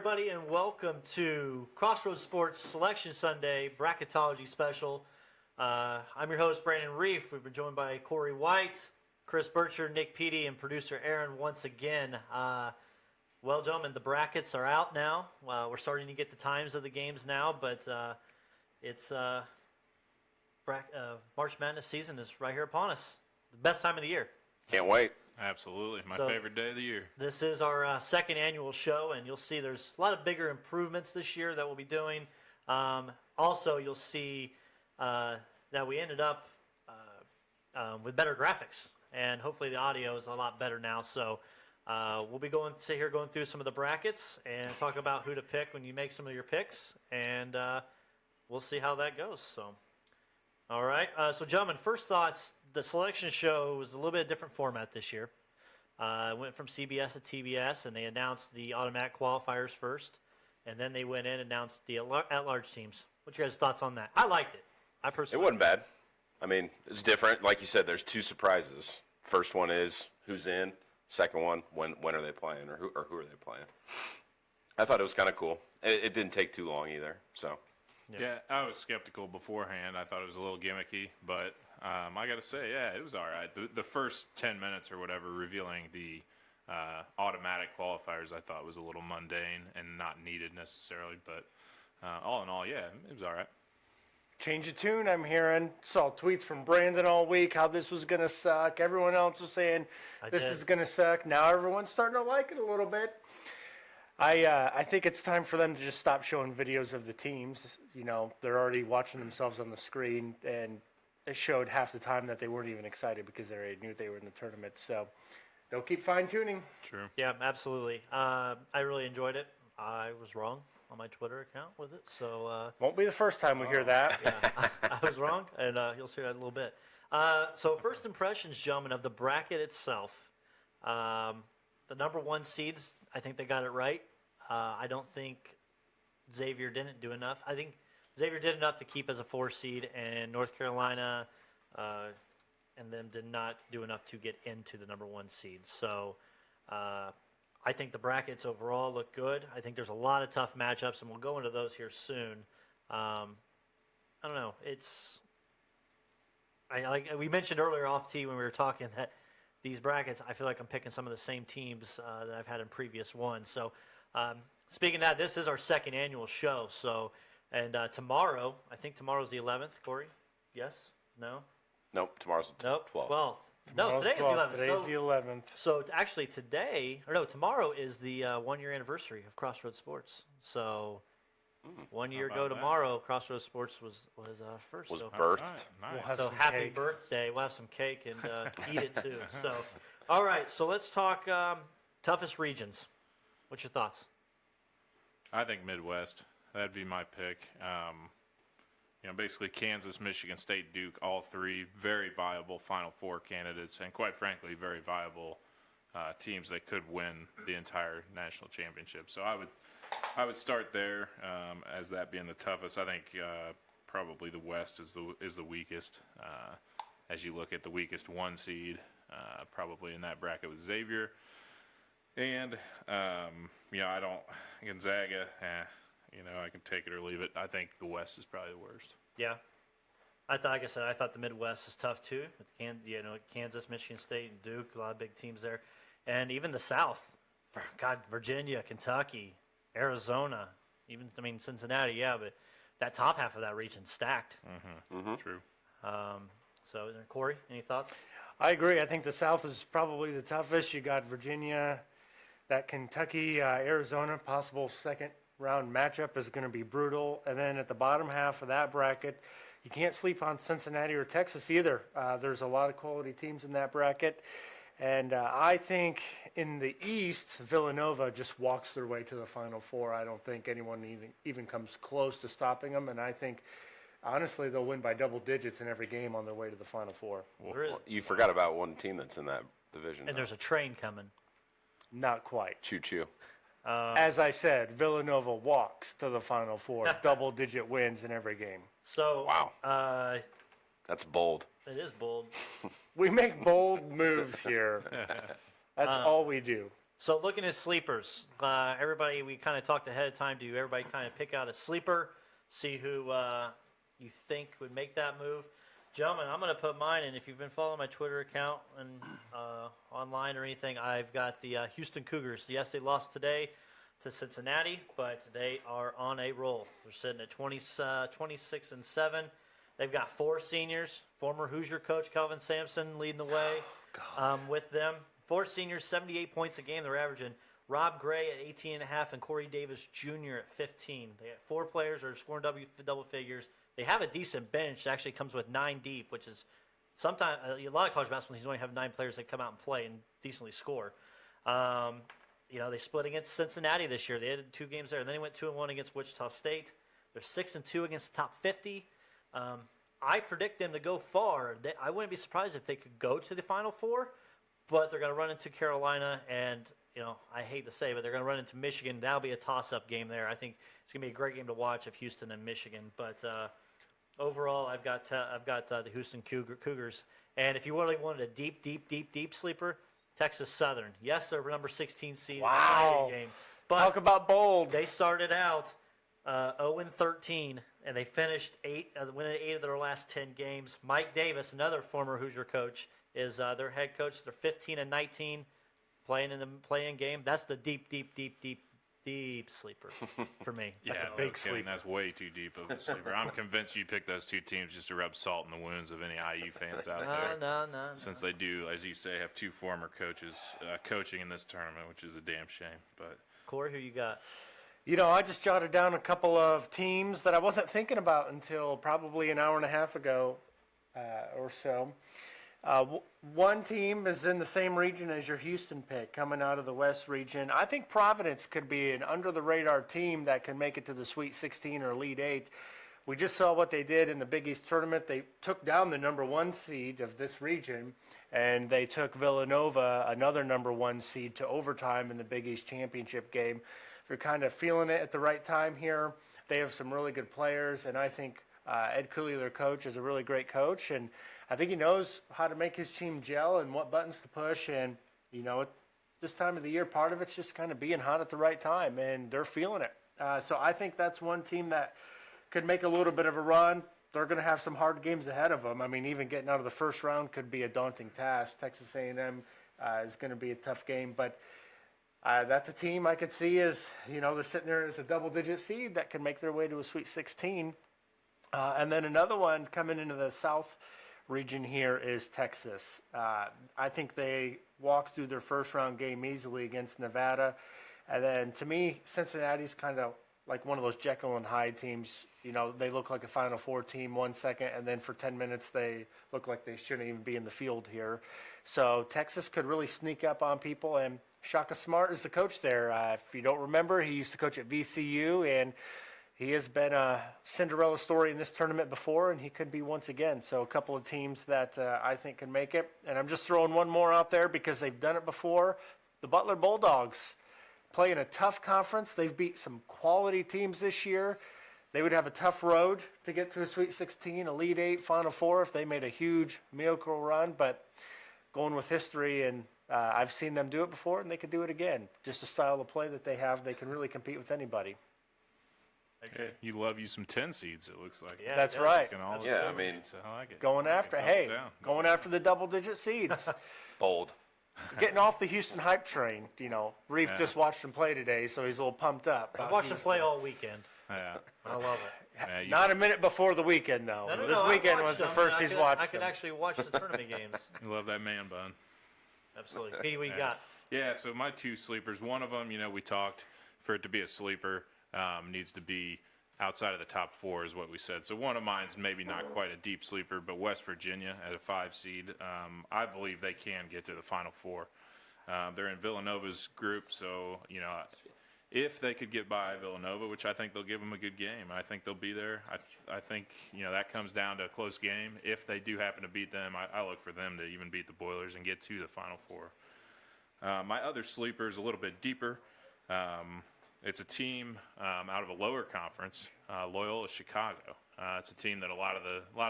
everybody, and welcome to Crossroads Sports Selection Sunday Bracketology Special. I'm your host, Brandon Reef. We've been joined by Corey White, Chris Bircher, Nick Peedy, and producer Aaron once again. Well, gentlemen, the brackets are out now. We're starting to get the times of the games now, but it's March Madness season is right here upon us. The best time of the year. Can't wait. Absolutely. My favorite day of the year. This is our second annual show, and you'll see there's a lot of bigger improvements this year that we'll be doing. Also, you'll see that we ended up with better graphics, and hopefully the audio is a lot better now. So we'll be going through some of the brackets and talk about who to pick when you make some of your picks, and we'll see how that goes. So, all right. So, gentlemen, first thoughts. The selection show was a little bit of different format this year. It went from CBS to TBS, and they announced the automatic qualifiers first, and then they went in and announced the at-large teams. What's your guys' thoughts on that? I liked it. I personally. It wasn't bad. I mean, it's different. Like you said, there's two surprises. First one is who's in. Second one, when are they playing, or who are they playing? I thought it was kind of cool. It didn't take too long either. So. Yeah, I was skeptical beforehand. I thought it was a little gimmicky, but I got to say, yeah, it was all right. The first 10 minutes or whatever revealing the automatic qualifiers I thought was a little mundane and not needed necessarily, but all in all, yeah, it was all right. Change of tune, I'm hearing. Saw tweets from Brandon all week how this was going to suck. Everyone else was saying this is going to suck. Now everyone's starting to like it a little bit. I think it's time for them to just stop showing videos of the teams. You know, they're already watching themselves on the screen, and it showed half the time that they weren't even excited because they already knew they were in the tournament. So they'll keep fine-tuning. True. Yeah, absolutely. I really enjoyed it. I was wrong on my Twitter account with it. So won't be the first time we hear that. Yeah, I was wrong, and you'll see that in a little bit. So first impressions, gentlemen, of the bracket itself. The number one seeds, I think they got it right. I don't think Xavier didn't do enough. I think Xavier did enough to keep as a 4 seed, and North Carolina and them did not do enough to get into the number 1 seed. So I think the brackets overall look good. I think there's a lot of tough matchups, and we'll go into those here soon. I don't know. We mentioned earlier off tee when we were talking that these brackets, I feel like I'm picking some of the same teams that I've had in previous ones. So speaking of that, this is our second annual show. So, and tomorrow, I think tomorrow's the 11th, Corey? Yes? No? Nope, tomorrow's the 12th. 12th. No, today's the 11th. Today's the 11th. So actually tomorrow is the 1-year anniversary of Crossroads Sports. So 1 year ago tomorrow, Crossroads Sports was first. Was so. birthed. Right, nice. We'll have So some happy cake. birthday. We'll have some cake and eat it too. So, all right, so let's talk toughest regions. What's your thoughts? I think Midwest. That'd be my pick. Basically Kansas, Michigan State, Duke, all three very viable Final Four candidates, and quite frankly, very viable teams that could win the entire national championship. So I would start there as that being the toughest. I think probably the West is the weakest. As you look at the weakest 1 seed, probably in that bracket with Xavier, and I don't Gonzaga. I can take it or leave it. I think the West is probably the worst. Yeah, I thought the Midwest is tough too. With Kansas, Michigan State, and Duke, a lot of big teams there, and even the South. Virginia, Kentucky, Arizona, Cincinnati. Yeah, but that top half of that region's stacked. True. So, Corey, any thoughts? I agree. I think the South is probably the toughest. You got Virginia, that Kentucky, Arizona, possible second round matchup is going to be brutal. And then at the bottom half of that bracket, you can't sleep on Cincinnati or Texas either. There's a lot of quality teams in that bracket. And I think in the East, Villanova just walks their way to the Final Four. I don't think anyone even comes close to stopping them. And I think, honestly, they'll win by double digits in every game on their way to the Final Four. Well, you forgot about one team that's in that division. And there's a train coming. Not quite. Choo-choo. As I said, Villanova walks to the Final Four. Double-digit wins in every game. So wow. That's bold. It is bold. We make bold moves here. That's all we do. So looking at sleepers, everybody, we kind of talked ahead of time. Do everybody kind of pick out a sleeper, see who you think would make that move? Gentlemen, I'm going to put mine in. If you've been following my Twitter account and online or anything, I've got the Houston Cougars. Yes, they lost today to Cincinnati, but they are on a roll. They're sitting at 26-7. They've got 4 seniors. Former Hoosier coach Calvin Sampson leading the way with them. 4 seniors, 78 points a game they're averaging. Rob Gray at 18.5 and Corey Davis Jr. at 15. They have 4 players that are scoring double figures. They have a decent bench that actually comes with 9 deep, which is sometimes a lot of college basketball teams only have 9 players that come out and play and decently score. They split against Cincinnati this year. They had 2 games there, and then they went 2-1 against Wichita State. They're 6-2 against the top 50. I predict them to go far. I wouldn't be surprised if they could go to the Final Four, but they're going to run into Carolina, and I hate to say, but they're going to run into Michigan. That'll be a toss-up game there. I think it's going to be a great game to watch of Houston and Michigan. But overall, I've got the Houston Cougars. And if you really wanted a deep sleeper, Texas Southern. Yes, they're number 16 seed. Wow. Game, but Talk about bold. They started out 0-13, and they finished winning 8 of their last 10 games. Mike Davis, another former Hoosier coach, is their head coach. They're 15-19, playing in the play-in game. That's the deep sleeper for me. That's a big sleeper. That's way too deep of a sleeper. I'm convinced you picked those 2 teams just to rub salt in the wounds of any IU fans out there. No. Since they do, as you say, have 2 former coaches coaching in this tournament, which is a damn shame. But Corey, who you got? I just jotted down a couple of teams that I wasn't thinking about until probably an hour and a half ago or so. One team is in the same region as your Houston pick, coming out of the West region. I think Providence could be an under-the-radar team that can make it to the Sweet 16 or Elite 8. We just saw what they did in the Big East tournament. They took down the number 1 seed of this region, and they took Villanova, another number 1 seed, to overtime in the Big East championship game. They're kind of feeling it at the right time here. They have some really good players, and I think Ed Cooley, their coach, is a really great coach, and I think he knows how to make his team gel and what buttons to push. And at this time of the year, part of it's just kind of being hot at the right time, and they're feeling it. So I think that's one team that could make a little bit of a run. They're going to have some hard games ahead of them. I mean, even getting out of the first round could be a daunting task. Texas A&M is going to be a tough game, but that's a team I could see as, they're sitting there as a double-digit seed that can make their way to a Sweet 16. And then another one coming into the South region here is Texas. I think they walked through their first-round game easily against Nevada. And then, to me, Cincinnati's kind of like one of those Jekyll and Hyde teams. They look like a Final Four team 1 second, and then for 10 minutes they look like they shouldn't even be in the field here. So Texas could really sneak up on people, and Shaka Smart is the coach there. If you don't remember, he used to coach at VCU, and he has been a Cinderella story in this tournament before, and he could be once again. So a couple of teams that I think can make it. And I'm just throwing one more out there because they've done it before. The Butler Bulldogs play in a tough conference. They've beat some quality teams this year. They would have a tough road to get to a Sweet 16, Elite 8, Final Four if they made a huge miracle run. But going with history, and I've seen them do it before, and they could do it again. Just the style of play that they have, they can really compete with anybody. Okay. You love you some 10 seeds, it looks like. Yeah, that's right. Yeah, I mean, seeds, I like it. Going after the double-digit seeds. bold. Getting off the Houston hype train. Reef just watched him play today, so he's a little pumped up. I've watched him play all weekend. Yeah. I love it. Not a minute before the weekend, though. No, this weekend was the first he's watched. I could actually watch the tournament games. You love that man bun. Absolutely. P, what you got? Yeah, so my 2 sleepers, one of them, we talked, for it to be a sleeper, needs to be outside of the top 4 is what we said. So one of mine's maybe not quite a deep sleeper, but West Virginia at a 5 seed, I believe they can get to the Final Four. They're in Villanova's group, so, if they could get by Villanova, which I think they'll give them a good game, I think they'll be there. I think, that comes down to a close game. If they do happen to beat them, I look for them to even beat the Boilers and get to the Final Four. My other sleeper is a little bit deeper. It's a team out of a lower conference, Loyola Chicago. It's a team that a lot of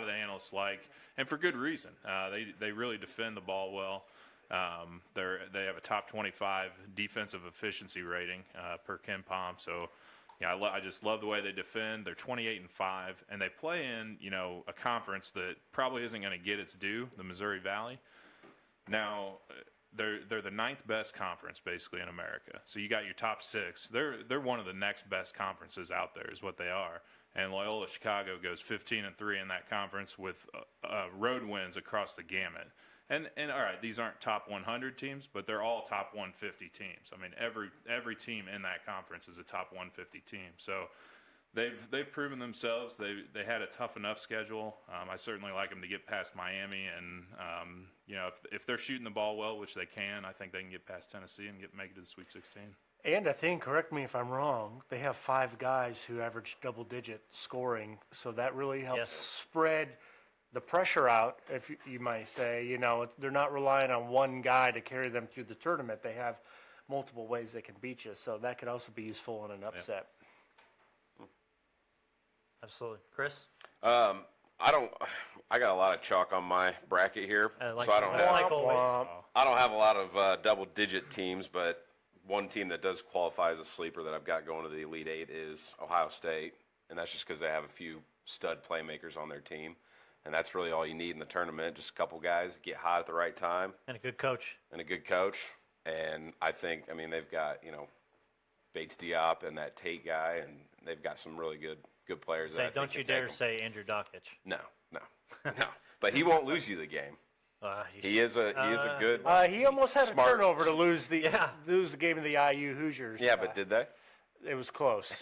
the analysts like, and for good reason. They really defend the ball well. They have a top 25 defensive efficiency rating per Ken Palm. So, yeah, I just love the way they defend. They're 28-5, and they play in a conference that probably isn't going to get its due, the Missouri Valley. Now, they're the 9th best conference basically in America. So you got your top 6. They're one of the next best conferences out there, is what they are. And Loyola Chicago goes 15-3 in that conference with road wins across the gamut. And all right, these aren't top 100 teams, but they're all top 150 teams. I mean, every team in that conference is a top 150 team. So they've proven themselves. They had a tough enough schedule. I certainly like them to get past Miami, and if they're shooting the ball well, which they can, I think they can get past Tennessee and make it to the Sweet 16. And I think, correct me if I'm wrong, they have 5 guys who average double-digit scoring, so that really helps spread the pressure out, if you might say. They're not relying on one guy to carry them through the tournament. They have multiple ways they can beat you, so that could also be useful in an upset. Yeah. Absolutely. Chris? I got a lot of chalk on my bracket here, so I don't have a lot of double-digit teams, but one team that does qualify as a sleeper that I've got going to the Elite Eight is Ohio State, and that's just because they have a few stud playmakers on their team. And that's really all you need in the tournament, just a couple guys get hot at the right time. And a good coach. And I think, they've got, Bates Diop and that Tate guy, and they've got some really good players. Don't you dare say Andrew Dockich. No. But he won't lose you the game. He is a good. He almost had smart, a turnover to lose the game of the IU Hoosiers. Yeah, but did they? It was close,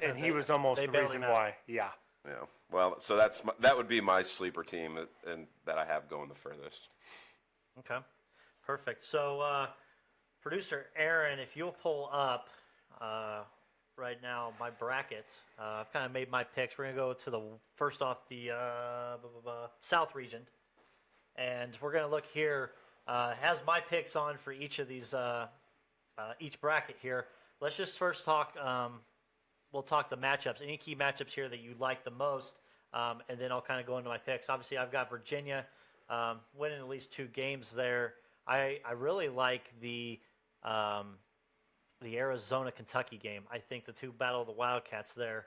and he was almost the reason why. Yeah. Yeah. Well, so that would be my sleeper team, and that I have going the furthest. Okay. Perfect. So, producer Aaron, if you'll pull up right now my bracket, I've kind of made my picks. We're gonna go to the first off the South region. And we're going to look here, has my picks on for each of these, each bracket here. Let's just first talk, we'll talk the matchups. Any key matchups here that you like the most, and then I'll kind of go into my picks. Obviously, I've got Virginia winning at least 2 games there. I really like the Arizona-Kentucky game. I think the 2 Battle of the Wildcats there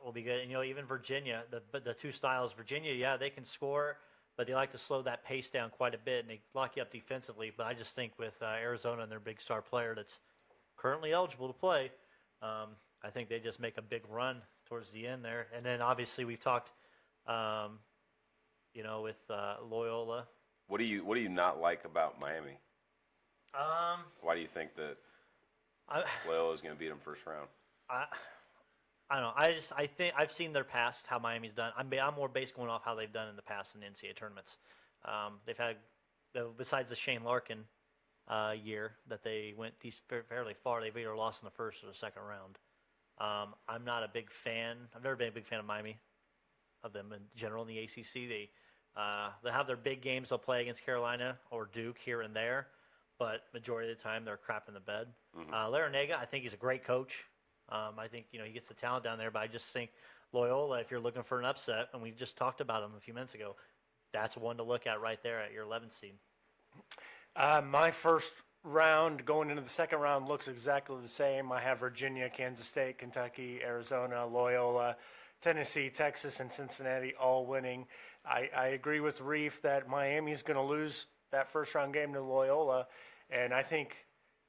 will be good. And, even Virginia, the 2 styles. Virginia, they can score, but they like to slow that pace down quite a bit, and they lock you up defensively. But I just think with Arizona and their big star player that's currently eligible to play, I think they just make a big run towards the end there. And then obviously we've talked, with Loyola. What do you not like about Miami? Why do you think that Loyola is going to beat them first round? I don't know. I think I've seen their past, how Miami's done. I'm more based going off how they've done in the past in NCAA tournaments. They've had, besides the Shane Larkin year that they went fairly far, they've either lost in the first or the second round. I'm not a big fan. I've never been a big fan of Miami, of them in general in the ACC. They have their big games they'll play against Carolina or Duke here and there, but majority of the time they're crap in the bed. Mm-hmm. Larinaga, I think he's a great coach. I think, he gets the talent down there, but I just think Loyola, if you're looking for an upset, and we just talked about him a few minutes ago, that's one to look at right there at your 11th seed. My first round going into the second round looks exactly the same. I have Virginia, Kansas State, Kentucky, Arizona, Loyola, Tennessee, Texas, and Cincinnati all winning. I agree with Reef that Miami's going to lose that first round game to Loyola, and I think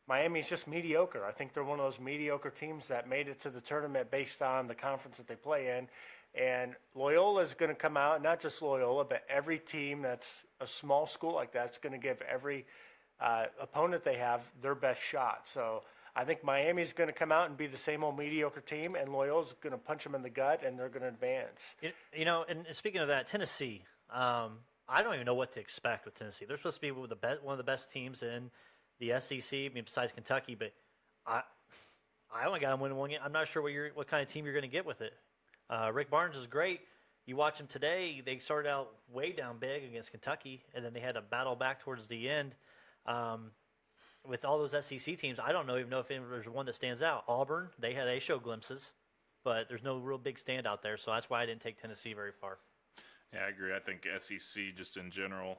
Miami's just mediocre. I think they're one of those mediocre teams that made it to the tournament based on the conference that they play in. And Loyola's going to come out, not just Loyola, but every team that's a small school like that's going to give every opponent they have their best shot. So I think Miami's going to come out and be the same old mediocre team, and Loyola's going to punch them in the gut, and they're going to advance. And speaking of that, Tennessee, I don't even know what to expect with Tennessee. They're supposed to be one of the best teams in the SEC, besides Kentucky, but I only got them winning one game. I'm not sure what kind of team you're going to get with it. Rick Barnes is great. You watch them today, they started out way down big against Kentucky, and then they had to battle back towards the end. With all those SEC teams, I don't even know if there's one that stands out. Auburn, they show glimpses, but there's no real big standout there, so that's why I didn't take Tennessee very far. Yeah, I agree. I think SEC just in general,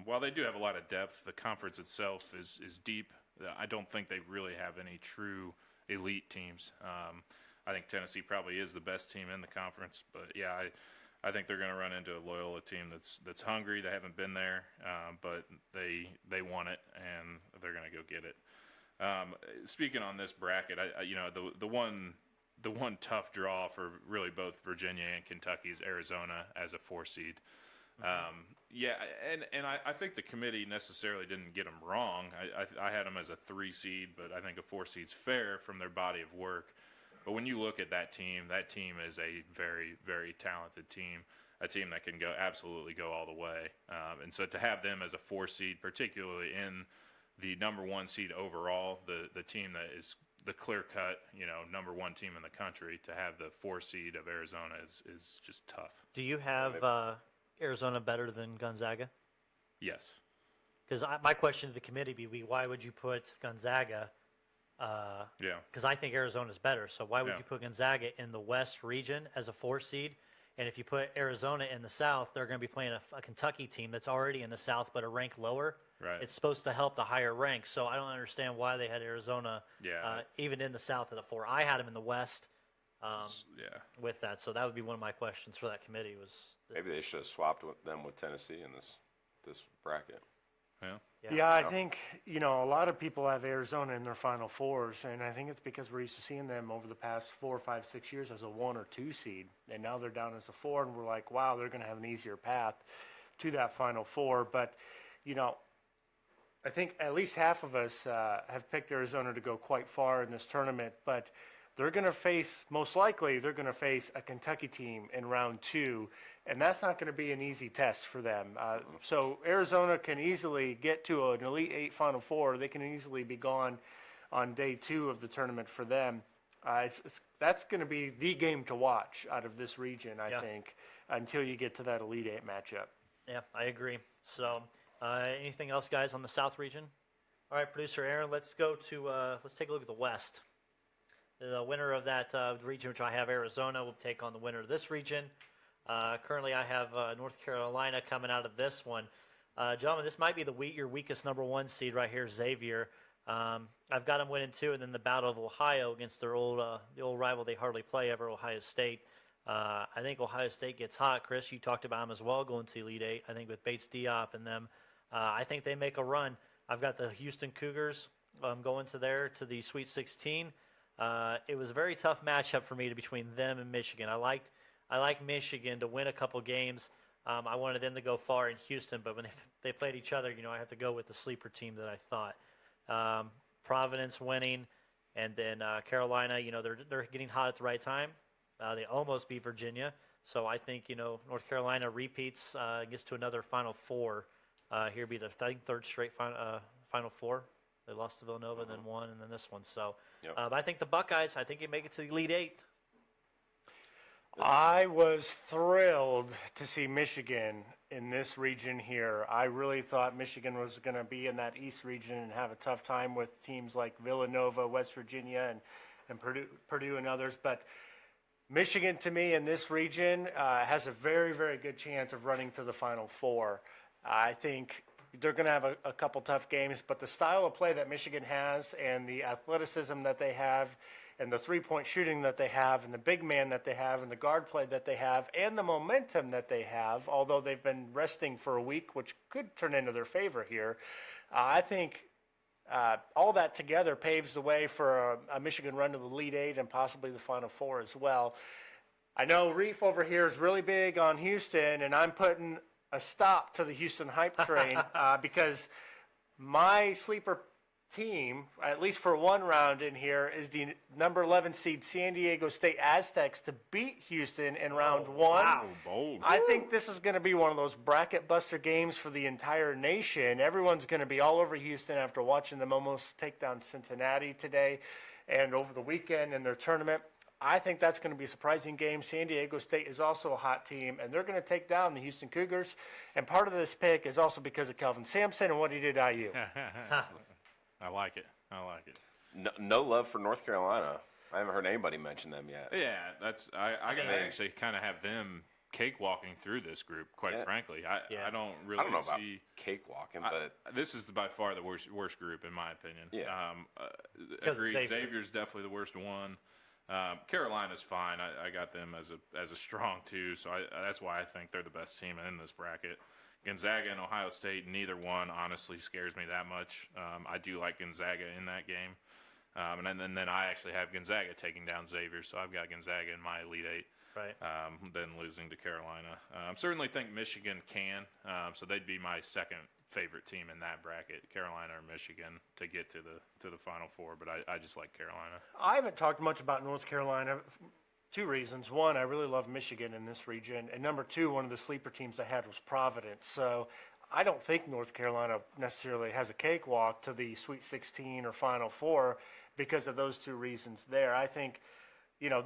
while they do have a lot of depth, the conference itself is deep. I don't think they really have any true elite teams. I think Tennessee probably is the best team in the conference, but yeah, I think they're going to run into a Loyola team that's hungry. They haven't been there, but they want it and they're going to go get it. Speaking on this bracket, the one tough draw for really both Virginia and Kentucky is Arizona as a 4 seed. Yeah, and I think the committee necessarily didn't get them wrong. I had them as a 3 seed, but I think a 4 seed's fair from their body of work. But when you look at that team is a very, very talented team, a team that can absolutely go all the way. And so to have them as a 4 seed, particularly in the number 1 seed overall, the team that is the clear-cut, number 1 team in the country, to have the 4 seed of Arizona is just tough. Do you have Arizona better than Gonzaga? Yes. Because my question to the committee would be, why would you put Gonzaga? Yeah. Because I think Arizona's better. So why would you put Gonzaga in the West region as a 4 seed? And if you put Arizona in the South, they're going to be playing a Kentucky team that's already in the South but a rank lower. Right. It's supposed to help the higher ranks. So I don't understand why they had Arizona even in the South at a 4. I had them in the West with that. So that would be one of my questions for that committee was Maybe they should have swapped them with Tennessee in this bracket. Yeah, I think, a lot of people have Arizona in their Final Fours, and I think it's because we're used to seeing them over the past 4, 5, 6 years as a 1 or 2 seed, and now they're down as a 4, and we're like, wow, they're going to have an easier path to that Final Four. But, I think at least half of us have picked Arizona to go quite far in this tournament, but they're going to face, most likely, they're going to face a Kentucky team in round 2, and that's not going to be an easy test for them. So Arizona can easily get to an Elite 8 Final Four. They can easily be gone on day 2 of the tournament for them. That's going to be the game to watch out of this region, I think, until you get to that Elite 8 matchup. Yeah, I agree. So anything else, guys, on the South region? All right, producer Aaron, let's go to let's take a look at the West. The winner of that region, which I have Arizona, will take on the winner of this region. Currently, I have North Carolina coming out of this one. Gentlemen, this might be your weakest number 1 seed right here, Xavier. I've got them winning 2, and then the Battle of Ohio against their the old rival they hardly play ever, Ohio State. I think Ohio State gets hot. Chris, you talked about them as well, going to Elite 8. I think with Bates Diop and them, I think they make a run. I've got the Houston Cougars going to the Sweet 16. It was a very tough matchup for me between them and Michigan. I like Michigan to win a couple games. I wanted them to go far in Houston, but when they played each other, I have to go with the sleeper team that I thought. Providence winning, and then Carolina, they're getting hot at the right time. They almost beat Virginia, so I think North Carolina repeats, gets to another Final Four. Here be the third straight Final Four. They lost to Villanova, then won, and then this one. So, but I think the Buckeyes, they make it to the Elite 8. I was thrilled to see Michigan in this region here. I really thought Michigan was going to be in that East region and have a tough time with teams like Villanova, West Virginia, and Purdue and others. But Michigan, to me, in this region, has a very, very good chance of running to the Final Four. I think they're going to have a couple tough games, but the style of play that Michigan has and the athleticism that they have and the three-point shooting that they have and the big man that they have and the guard play that they have and the momentum that they have, although they've been resting for a week, which could turn into their favor here, I think all that together paves the way for a Michigan run to the Elite 8 and possibly the Final Four as well. I know Reef over here is really big on Houston, and I'm putting a stop to the Houston hype train because my sleeper team, at least for one round in here, is the number 11 seed San Diego State Aztecs to beat Houston in round 1. Wow, bold. I think this is going to be one of those bracket buster games for the entire nation. Everyone's going to be all over Houston after watching them almost take down Cincinnati today and over the weekend in their tournament. I think that's going to be a surprising game. San Diego State is also a hot team, and they're going to take down the Houston Cougars. And part of this pick is also because of Kelvin Sampson and what he did at IU. I like it. No love for North Carolina. I haven't heard anybody mention them yet. Yeah, I gotta actually kind of have them cakewalking through this group. Quite frankly, I don't really I don't know about see cakewalking, but this is by far the worst group in my opinion. Yeah. Agreed. Xavier. Xavier's definitely the worst one. Carolina's fine. I got them as a strong 2, so that's why I think they're the best team in this bracket. Gonzaga and Ohio State, neither one honestly scares me that much. I do like Gonzaga in that game. And then I actually have Gonzaga taking down Xavier, so I've got Gonzaga in my Elite 8. Right. Then losing to Carolina. Certainly think Michigan can, so they'd be my second favorite team in that bracket, Carolina or Michigan, to get to the Final Four, but I just like Carolina. I haven't talked much about North Carolina. 2 reasons. One, I really love Michigan in this region. And number 2, one of the sleeper teams I had was Providence. So I don't think North Carolina necessarily has a cakewalk to the Sweet 16 or Final Four because of those 2 reasons there. I think,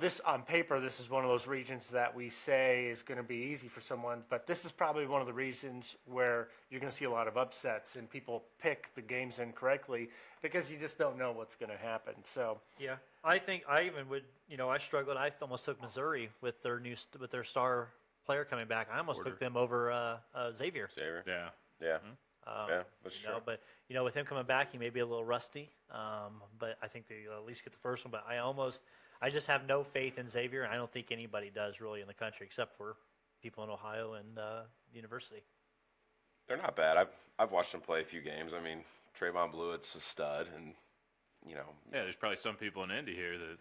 this on paper, this is one of those regions that we say is going to be easy for someone, but this is probably one of the regions where you're going to see a lot of upsets and people pick the games incorrectly because you just don't know what's going to happen. So Yeah, I think I even would. I struggled. I almost took Missouri with their star player coming back. I almost took them over Xavier. Xavier. Yeah. Yeah. Um, Yeah, that's true. But with him coming back, he may be a little rusty. But I think they'll at least get the first one. But I just have no faith in Xavier. I don't think anybody does really in the country except for people in Ohio and the university. They're not bad. I've watched them play a few games. I mean, Trayvon Blewett's a stud, and Yeah, there's probably some people in Indy here that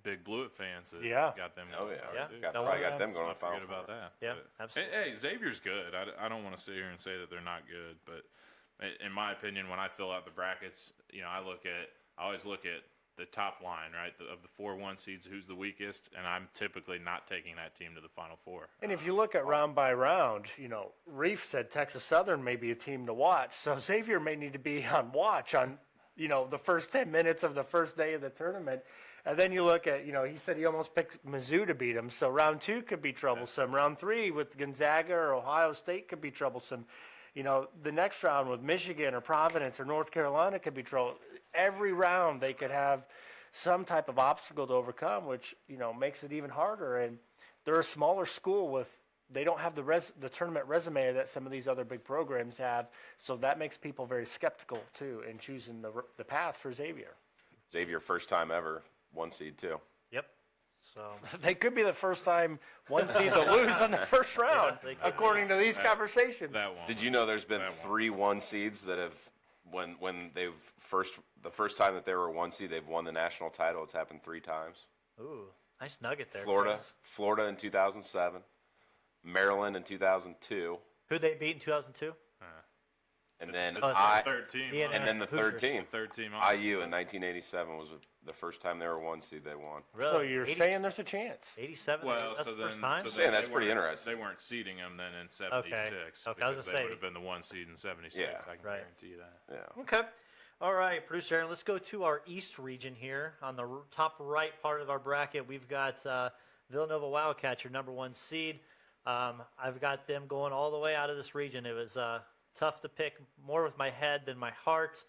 big Blewett fans that Yeah. got them. oh yeah, Yeah. too. probably got them Let's going not to Final forget about Four. that. Yeah, But- absolutely. Hey, Xavier's good. I don't want to sit here and say that they're not good, but in my opinion, when I fill out the brackets, I always look at the top line, right, of the 4-1 seeds, who's the weakest, and I'm typically not taking that team to the Final Four. And if you look at round by round, Reef said Texas Southern may be a team to watch. So Xavier may need to be on watch on, the first 10 minutes of the first day of the tournament. And then you look at, he said he almost picked Mizzou to beat him. So round 2 could be troublesome. Round 3 with Gonzaga or Ohio State could be troublesome. The next round with Michigan or Providence or North Carolina could be trouble. Every round they could have some type of obstacle to overcome, which, makes it even harder. And they're a smaller school they don't have the tournament resume that some of these other big programs have. So that makes people very skeptical, too, in choosing the path for Xavier. Xavier, first time ever, 1 seed too. Yep. So They could be the first time one seed to lose in the first round, they could according to these conversations. That one. Did you know there's been That one. 3 1 seeds that have when they've the first time that they were a 1 seed, they've won the national title. It's happened 3 times. ooh, nice nugget there. Florida, Chris. Florida in 2007, Maryland in 2002, Who'd they beat in 2002? and then This is I the third team. Yeah, huh? and then the third Hoosiers. team, Third team. on this IU in list. 1987 was the first time they were 1 seed. They won. Really? So you're 80 saying there's a chance. 87? Well, that's so the then, first time? so Saying then that's they pretty weren't- interesting. They weren't seeding them then in '76 Okay, I was because gonna they say- would have been the 1 seed in '76. Yeah. I can Right. guarantee you that. Yeah. Okay. All right, producer Aaron, let's go to our East region here. On the top right part of our bracket, we've got Villanova Wildcats, your number 1 seed. I've got them going all the way out of this region. It was tough to pick, more with my head than my heart.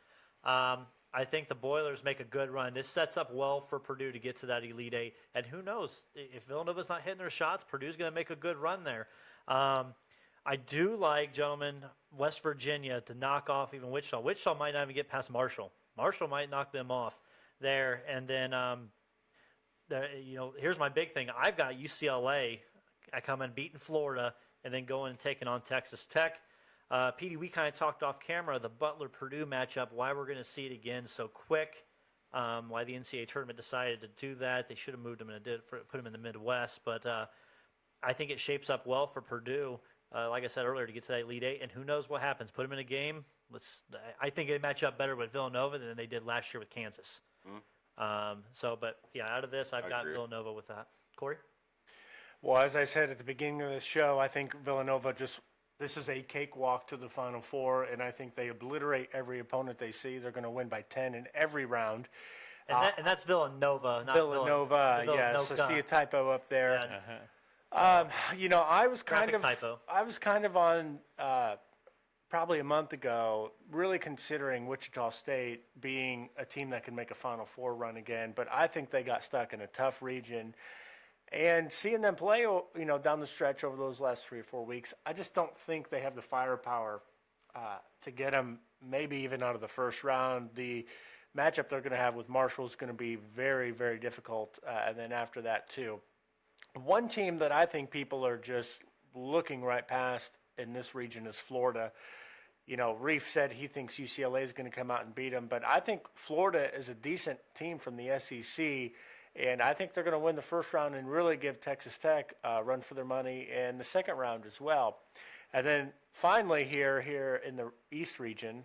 I think the Boilers make a good run. This sets up well for Purdue to get to that Elite 8. And who knows, if Villanova's not hitting their shots, Purdue's going to make a good run there. I do like, gentlemen, West Virginia to knock off even Wichita. Wichita might not even get past Marshall. Marshall might knock them off there. And then, here's my big thing. I've got UCLA coming, beating Florida, and then going and taking on Texas Tech. Petey, we kind of talked off camera the Butler-Purdue matchup, why we're going to see it again so quick, why the NCAA tournament decided to do that. They should have moved them put them in the Midwest, but I think it shapes up well for Purdue, like I said earlier, to get to that Elite 8, and who knows what happens. Put them in a game. I think they match up better with Villanova than they did last year with Kansas. But out of this, I've got agree. Villanova with that. Corey? Well, as I said at the beginning of this show, I think Villanova this is a cakewalk to the Final Four, and I think they obliterate every opponent they see. They're going to win by 10 in every round. And that's Villanova, not Villanova, yes. Villanova. I see a typo up there. Yeah. I was kind Graphic of typo. on probably a month ago, really considering Wichita State being a team that can make a Final Four run again. But I think they got stuck in a tough region. And seeing them play, down the stretch over those last 3 or 4 weeks, I just don't think they have the firepower to get them maybe even out of the first round. The matchup they're going to have with Marshall is going to be very, very difficult, and then after that too. One team that I think people are just looking right past in this region is Florida. Reef said he thinks UCLA is going to come out and beat them, but I think Florida is a decent team from the SEC, and I think they're going to win the first round and really give Texas Tech a run for their money in the second round as well. And then finally here in the East region,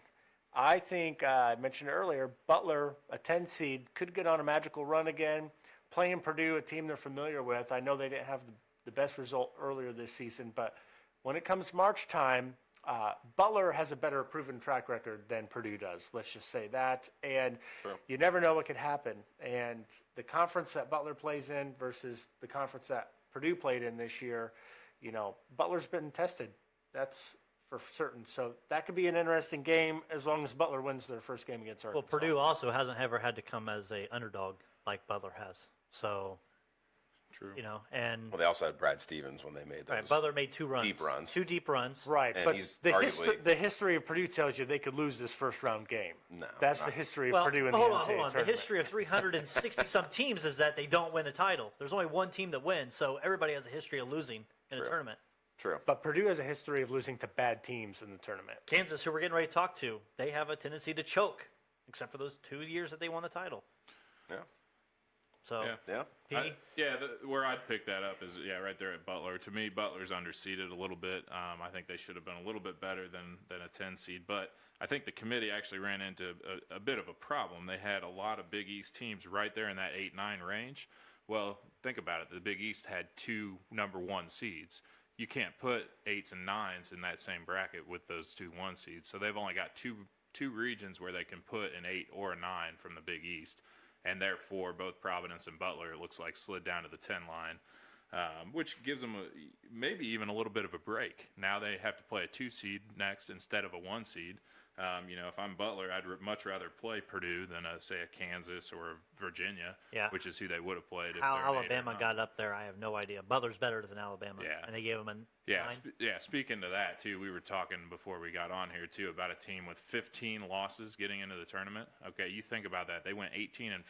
I think I mentioned earlier, Butler, a 10 seed, could get on a magical run again, playing Purdue, a team they're familiar with. I know they didn't have the best result earlier this season, but when it comes March time, Butler has a better proven track record than Purdue does. Let's just say that. And you never know what could happen. And the conference that Butler plays in versus the conference that Purdue played in this year, Butler's been tested. That's for certain. So that could be an interesting game as long as Butler wins their first game against Arkansas. Well, Purdue also hasn't ever had to come as a underdog like Butler has. So, True. And Well, they also had Brad Stevens when they made those. right, Butler made 2 runs. Deep runs. 2 deep runs. Right, And but he's the arguably- history of Purdue tells you they could lose this first round game. No, That's not- the history of Well, Purdue in the hold NCAA on. The tournament. history of 360-some teams is that they don't win a title. There's only one team that wins, so everybody has a history of losing in a True. tournament. True. But Purdue has a history of losing to bad teams in the tournament. Kansas, who we're getting ready to talk to, they have a tendency to choke, except for those 2 years that they won the title. Yeah. So, Yeah. P? Where I'd pick that up is right there at Butler. To me, Butler's underseeded a little bit. I think they should have been a little bit better than a 10 seed. But I think the committee actually ran into a bit of a problem. They had a lot of Big East teams right there in that 8-9 range. Well, think about it. The Big East had 2 number 1 seeds. You can't put 8s and 9s in that same bracket with those 2 1 seeds. So they've only got two regions where they can put an 8 or a 9 from the Big East. And therefore, both Providence and Butler, it looks like, slid down to the 10 line, which gives them maybe even a little bit of a break. Now they have to play a 2 seed next instead of a 1 seed. If I'm Butler, I'd much rather play Purdue than, say, a Kansas or Virginia, which is who they would have played. How Alabama got up there, I have no idea. Butler's better than Alabama, and they gave them a 9. Speaking to that, too, we were talking before we got on here, too, about a team with 15 losses getting into the tournament. Okay, you think about that. They went 18-15,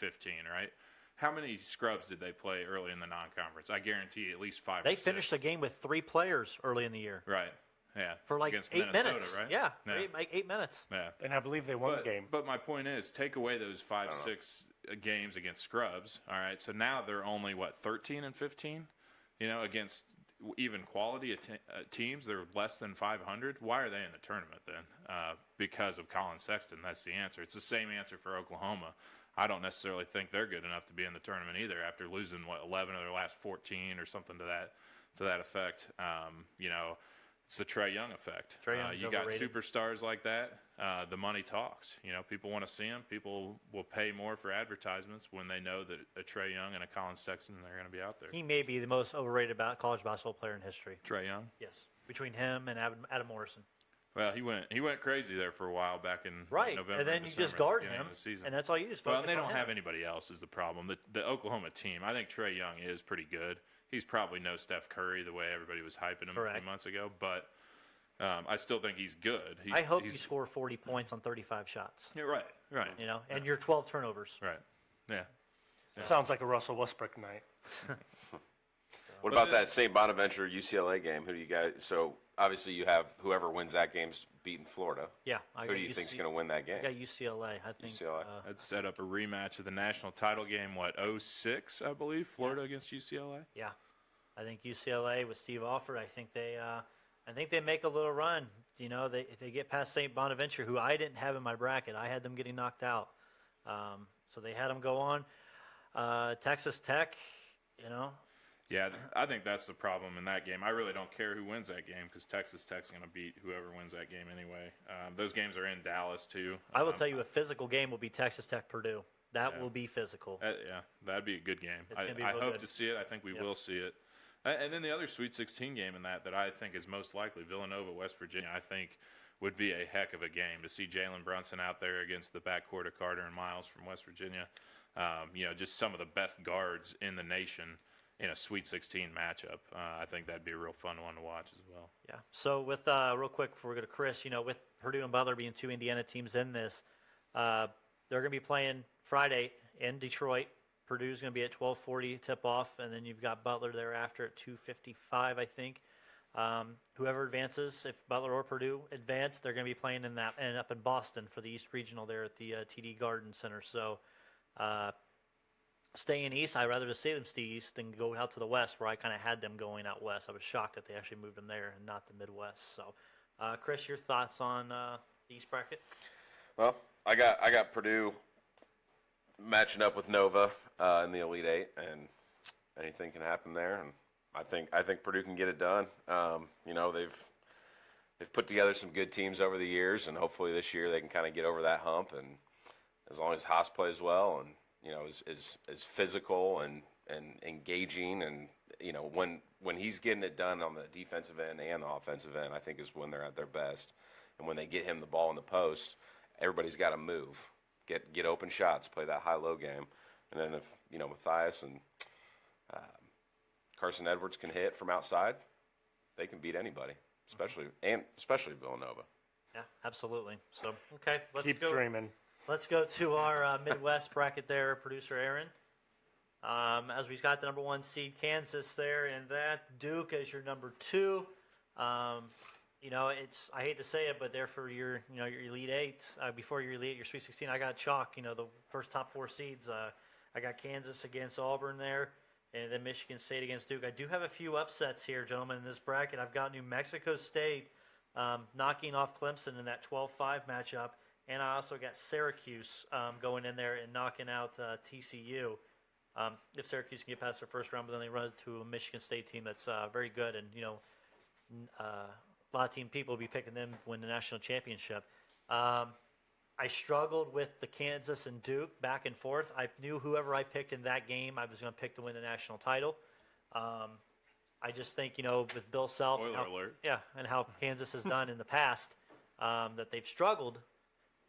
right? How many scrubs did they play early in the non-conference? I guarantee at least 5 or 6. They finished the game with 3 players early in the year. Right. Yeah. For like against 8 Minnesota, minutes. right? Yeah. Like 8 minutes. Yeah. And I believe they won the game. But my point is, take away those 5-6 games against scrubs. All right. So now they're only 13-15. Against even quality teams, they're less than 500. Why are they in the tournament then? Because of Colin Sexton. That's the answer. It's the same answer for Oklahoma. I don't necessarily think they're good enough to be in the tournament either after losing 11 of their last 14 or something to that effect. It's the Trae Young effect. You got superstars like that. The money talks. People want to see them. People will pay more for advertisements when they know that a Trae Young and a Colin Sexton are going to be out there. He may be the most overrated college basketball player in history. Trae Young? Yes. Between him and Adam Morrison. Well, he went crazy there for a while back in November. And then you just guard him, and that's all you just focus on. Well, and they don't him. have anybody else is the problem. The Oklahoma team, I think Trae Young is pretty good. He's probably no Steph Curry the way everybody was hyping him a few months ago, but I still think he's good. I hope you score 40 points on 35 shots. Yeah, right. And your 12 turnovers. Right. Yeah. Sounds like a Russell Westbrook night. What about that St. Bonaventure UCLA game? Who do you guys? So obviously you have whoever wins that game's beating Florida. Yeah. Who do you think's going to win that game? I got UCLA. I think. UCLA. I'd set up a rematch of the national title game. 06, I believe, Florida against UCLA. Yeah, I think UCLA with Steve Alford. I think they make a little run. They get past St. Bonaventure, who I didn't have in my bracket. I had them getting knocked out. So they had them go on. Texas Tech, Yeah, I think that's the problem in that game. I really don't care who wins that game because Texas Tech's going to beat whoever wins that game anyway. Those games are in Dallas, too. I will tell you a physical game will be Texas Tech-Purdue. That will be physical. That'd be a good game. I hope to see it. I think we will see it. And then the other Sweet 16 game in that I think is most likely, Villanova, West Virginia, I think would be a heck of a game to see Jalen Brunson out there against the backcourt of Carter and Miles from West Virginia. Just some of the best guards in the nation in a Sweet 16 matchup. I think that'd be a real fun one to watch as well. Yeah. So with real quick before we go to Chris, with Purdue and Butler being two Indiana teams in this, they're going to be playing Friday in Detroit. Purdue's going to be at 12:40 tip-off, and then you've got Butler thereafter at 2:55, I think. Whoever advances, if Butler or Purdue advance, they're going to be playing in that and up in Boston for the East Regional there at the TD Garden Center. So staying east, I'd rather just see them stay east than go out to the west, where I kind of had them going out west. I was shocked that they actually moved them there and not the Midwest. So, Chris, your thoughts on the East bracket? Well, I got Purdue matching up with Nova in the Elite Eight, and anything can happen there. And I think Purdue can get it done. They've put together some good teams over the years, and hopefully this year they can kind of get over that hump. And as long as Haas plays well and is physical and engaging, and when he's getting it done on the defensive end and the offensive end, I think is when they're at their best. And when they get him the ball in the post, everybody's got to move, get open shots, play that high-low game. And then if Matthias and Carson Edwards can hit from outside, they can beat anybody, especially Villanova. Yeah, absolutely. So, okay, let's Keep go. dreaming. Let's go to our Midwest bracket there, producer Aaron. As we've got the number 1 seed Kansas there, and that Duke as your number 2. It's, I hate to say it, but there for your Elite Eight, before your Elite Eight, your Sweet 16, I got chalk. The first top 4 seeds. I got Kansas against Auburn there, and then Michigan State against Duke. I do have a few upsets here, gentlemen, in this bracket. I've got New Mexico State knocking off Clemson in that 12-5 matchup. And I also got Syracuse going in there and knocking out TCU. If Syracuse can get past their first round, but then they run to a Michigan State team that's very good. And, a lot of people will be picking them to win the national championship. I struggled with the Kansas and Duke back and forth. I knew whoever I picked in that game, I was going to pick to win the national title. I just think, with Bill Self, and how Kansas has done in the past, that they've struggled.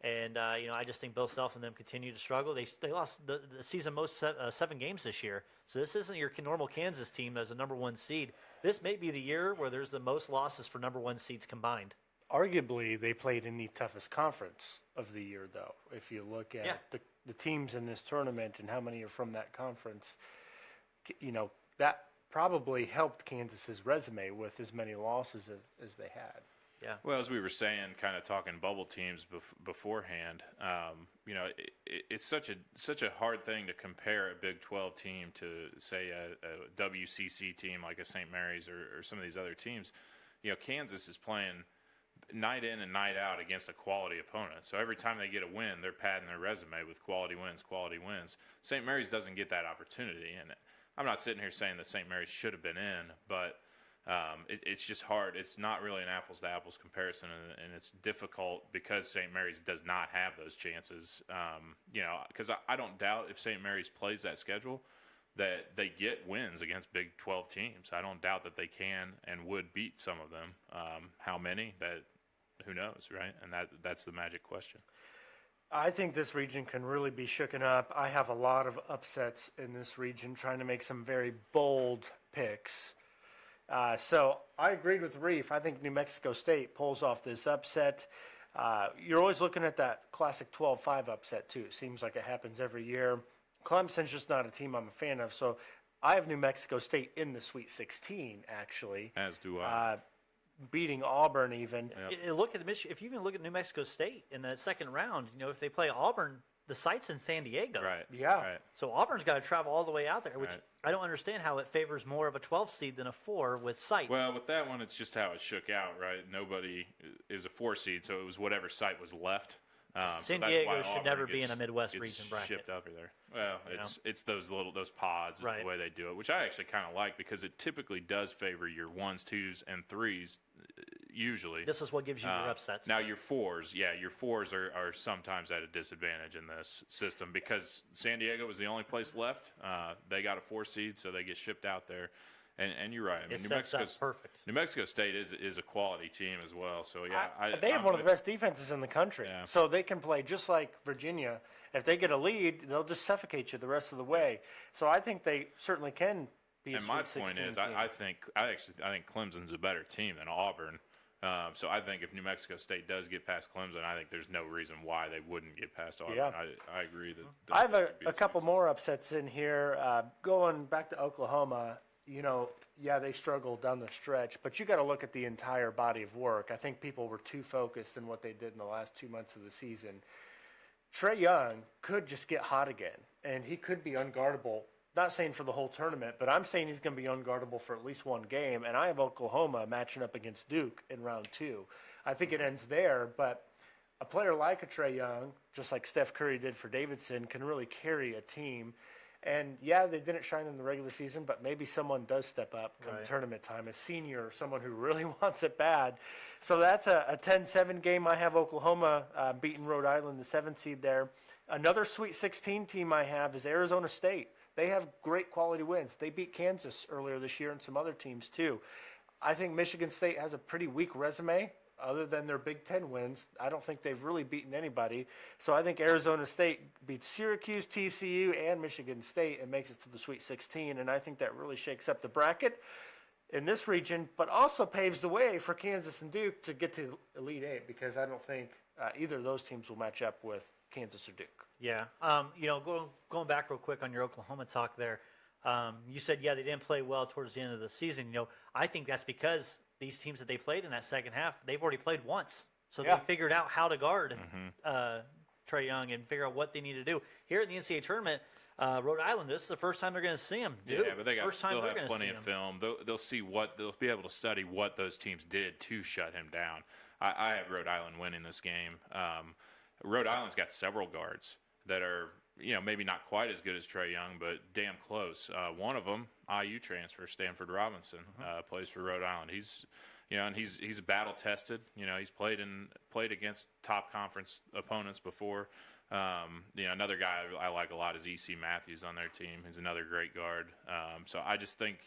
And, I just think Bill Self and them continue to struggle. They lost the season most 7 games this year. So this isn't your normal Kansas team as a number 1 seed. This may be the year where there's the most losses for number 1 seeds combined. Arguably, they played in the toughest conference of the year, though. If you look at the teams in this tournament and how many are from that conference, that probably helped Kansas's resume with as many losses as they had. Yeah. Well, as we were saying, kind of talking bubble teams beforehand, it's such a hard thing to compare a Big 12 team to, say, a WCC team like a St. Mary's or some of these other teams. Kansas is playing night in and night out against a quality opponent. So every time they get a win, they're padding their resume with quality wins. St. Mary's doesn't get that opportunity. And I'm not sitting here saying that St. Mary's should have been in, but it's just hard. It's not really an apples-to-apples comparison, and it's difficult because St. Mary's does not have those chances. Because I don't doubt if St. Mary's plays that schedule that they get wins against Big 12 teams. I don't doubt that they can and would beat some of them. How many? Who knows, right? And that's the magic question. I think this region can really be shooken up. I have a lot of upsets in this region, trying to make some very bold picks. So I agreed with Reef. I think New Mexico State pulls off this upset. You're always looking at that classic 12-5 upset, too. It seems like it happens every year. Clemson's just not a team I'm a fan of, so I have New Mexico State in the Sweet 16, actually. As do I. Beating Auburn even. Yep. Look at if you even look at New Mexico State in the second round, if they play Auburn, the site's in San Diego. Right. Yeah. Right. So Auburn's got to travel all the way out there, which Right. I don't understand how it favors more of a 12 seed than a 4 with site. Well, with that one, it's just how it shook out, right? Nobody is a 4 seed, so it was whatever site was left. San so Diego that's why should never Auburn be in a Midwest gets region bracket. Shipped over there. Well, it's those pods. It's Right. the way they do it, which I actually kind of like because it typically does favor your 1s, 2s, and 3s. Usually, This is what gives you your upsets. Now your 4s, your 4s are sometimes at a disadvantage in this system because San Diego was the only place left. They got a 4 seed, so they get shipped out there. And you're right. I mean, It sets up perfect. New Mexico State is a quality team as well. So They have one of the best defenses in the country, Yeah. so they can play just like Virginia. If they get a lead, they'll just suffocate you the rest of the way. So I think they certainly can be a And my Sweet point 16 is, team. I think Clemson's a better team than Auburn. So I think if New Mexico State does get past Clemson, I think there's no reason why they wouldn't get past Auburn. Yeah. I agree that. I have that should be a couple Sweet more upsets in here. Going back to Oklahoma, they struggled down the stretch, but you got to look at the entire body of work. I think people were too focused on what they did in the last 2 months of the season. Trae Young could just get hot again, and he could be unguardable. Not saying for the whole tournament, but I'm saying he's going to be unguardable for at least one game, and I have Oklahoma matching up against Duke in round 2. I think it ends there, but a player like a Trae Young, just like Steph Curry did for Davidson, can really carry a team. And, yeah, they didn't shine in the regular season, but maybe someone does step up come tournament time, a senior or someone who really wants it bad. So that's a 10-7 game. I have Oklahoma beating Rhode Island, the 7th seed there. Another Sweet 16 team I have is Arizona State. They have great quality wins. They beat Kansas earlier this year and some other teams too. I think Michigan State has a pretty weak resume other than their Big Ten wins. I don't think they've really beaten anybody. So I think Arizona State beats Syracuse, TCU, and Michigan State and makes it to the Sweet 16. And I think that really shakes up the bracket in this region, but also paves the way for Kansas and Duke to get to Elite Eight, because I don't think either of those teams will match up with Kansas or Duke. Yeah. Going back real quick on your Oklahoma talk there, you said, they didn't play well towards the end of the season. I think that's because these teams that they played in that second half, they've already played once. So they figured out how to guard Trae Young and figure out what they need to do. Here in the NCAA tournament, Rhode Island, this is the first time they're going to see him. Yeah, but they'll have plenty of film. They'll be able to study what those teams did to shut him down. I have Rhode Island winning this game. Rhode Island's got several guards that are, maybe not quite as good as Trae Young, but damn close. One of them, IU transfer, Stanford Robinson, plays for Rhode Island. He's battle tested. He's played against top conference opponents before. Another guy I like a lot is E.C. Matthews on their team. He's another great guard. So I just think,